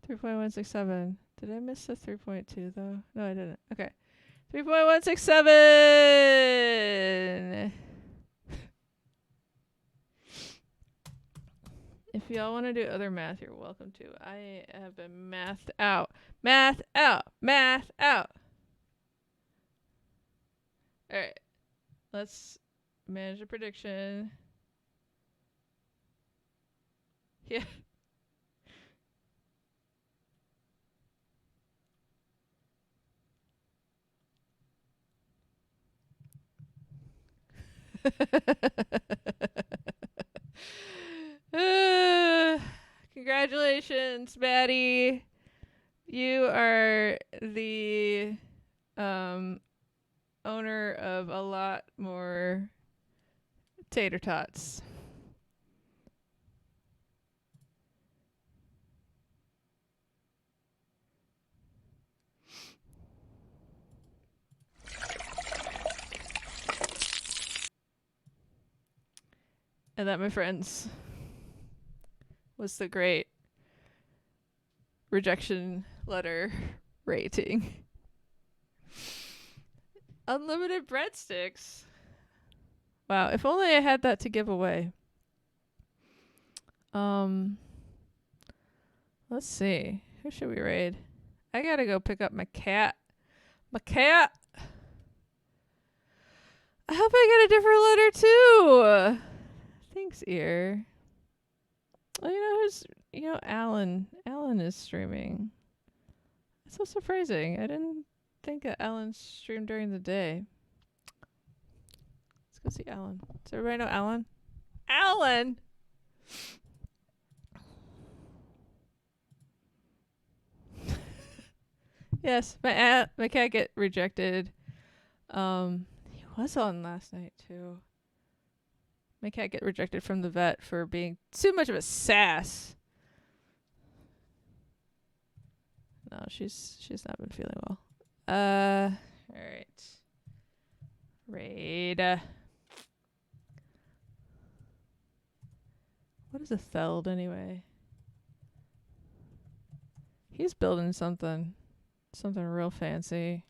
3.167. Did I miss the 3.2 though? No, I didn't. Okay. 3.167. If y'all want to do other math, you're welcome to. I have been mathed out. Math out. Math out. Alright. Let's manage a prediction. Yeah. Congratulations, Maddie. You are the owner of a lot more tater tots. And that, my friends, was the great rejection letter rating. Unlimited breadsticks. Wow, if only I had that to give away. Let's see. Who should we raid? I gotta go pick up my cat. My cat! I hope I get a different letter too! Thanks, ear. Oh, Alan. Alan is streaming. That's so surprising. I didn't think that Alan streamed during the day. Let's go see Alan. Does everybody know Alan? Alan! Yes, my cat get rejected. He was on last night too. My cat get rejected from the vet for being too much of a sass. No, she's not been feeling well. Alright. Raid. What is a Theld anyway? He's building something. Something real fancy.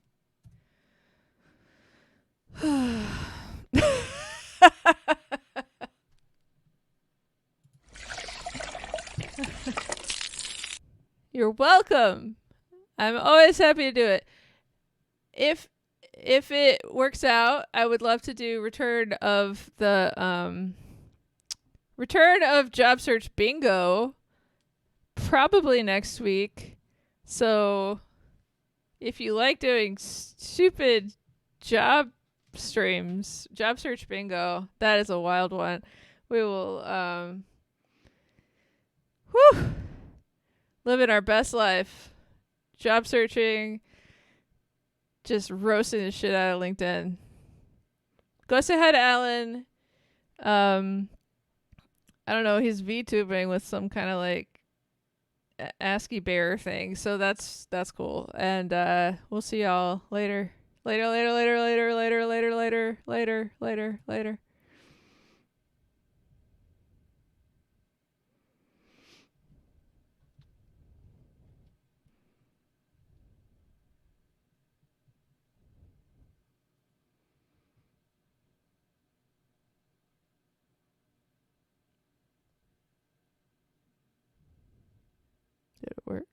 You're welcome. I'm always happy to do it. If it works out, I would love to do return of job search bingo probably next week. So if you like doing stupid job streams, job search bingo, that is a wild one. We will living our best life. Job searching, just roasting the shit out of LinkedIn. Go say hi to Alan. I don't know, he's VTubing with some kind of like ASCII bear thing, so that's cool. And we'll see y'all later. Later. Did it work?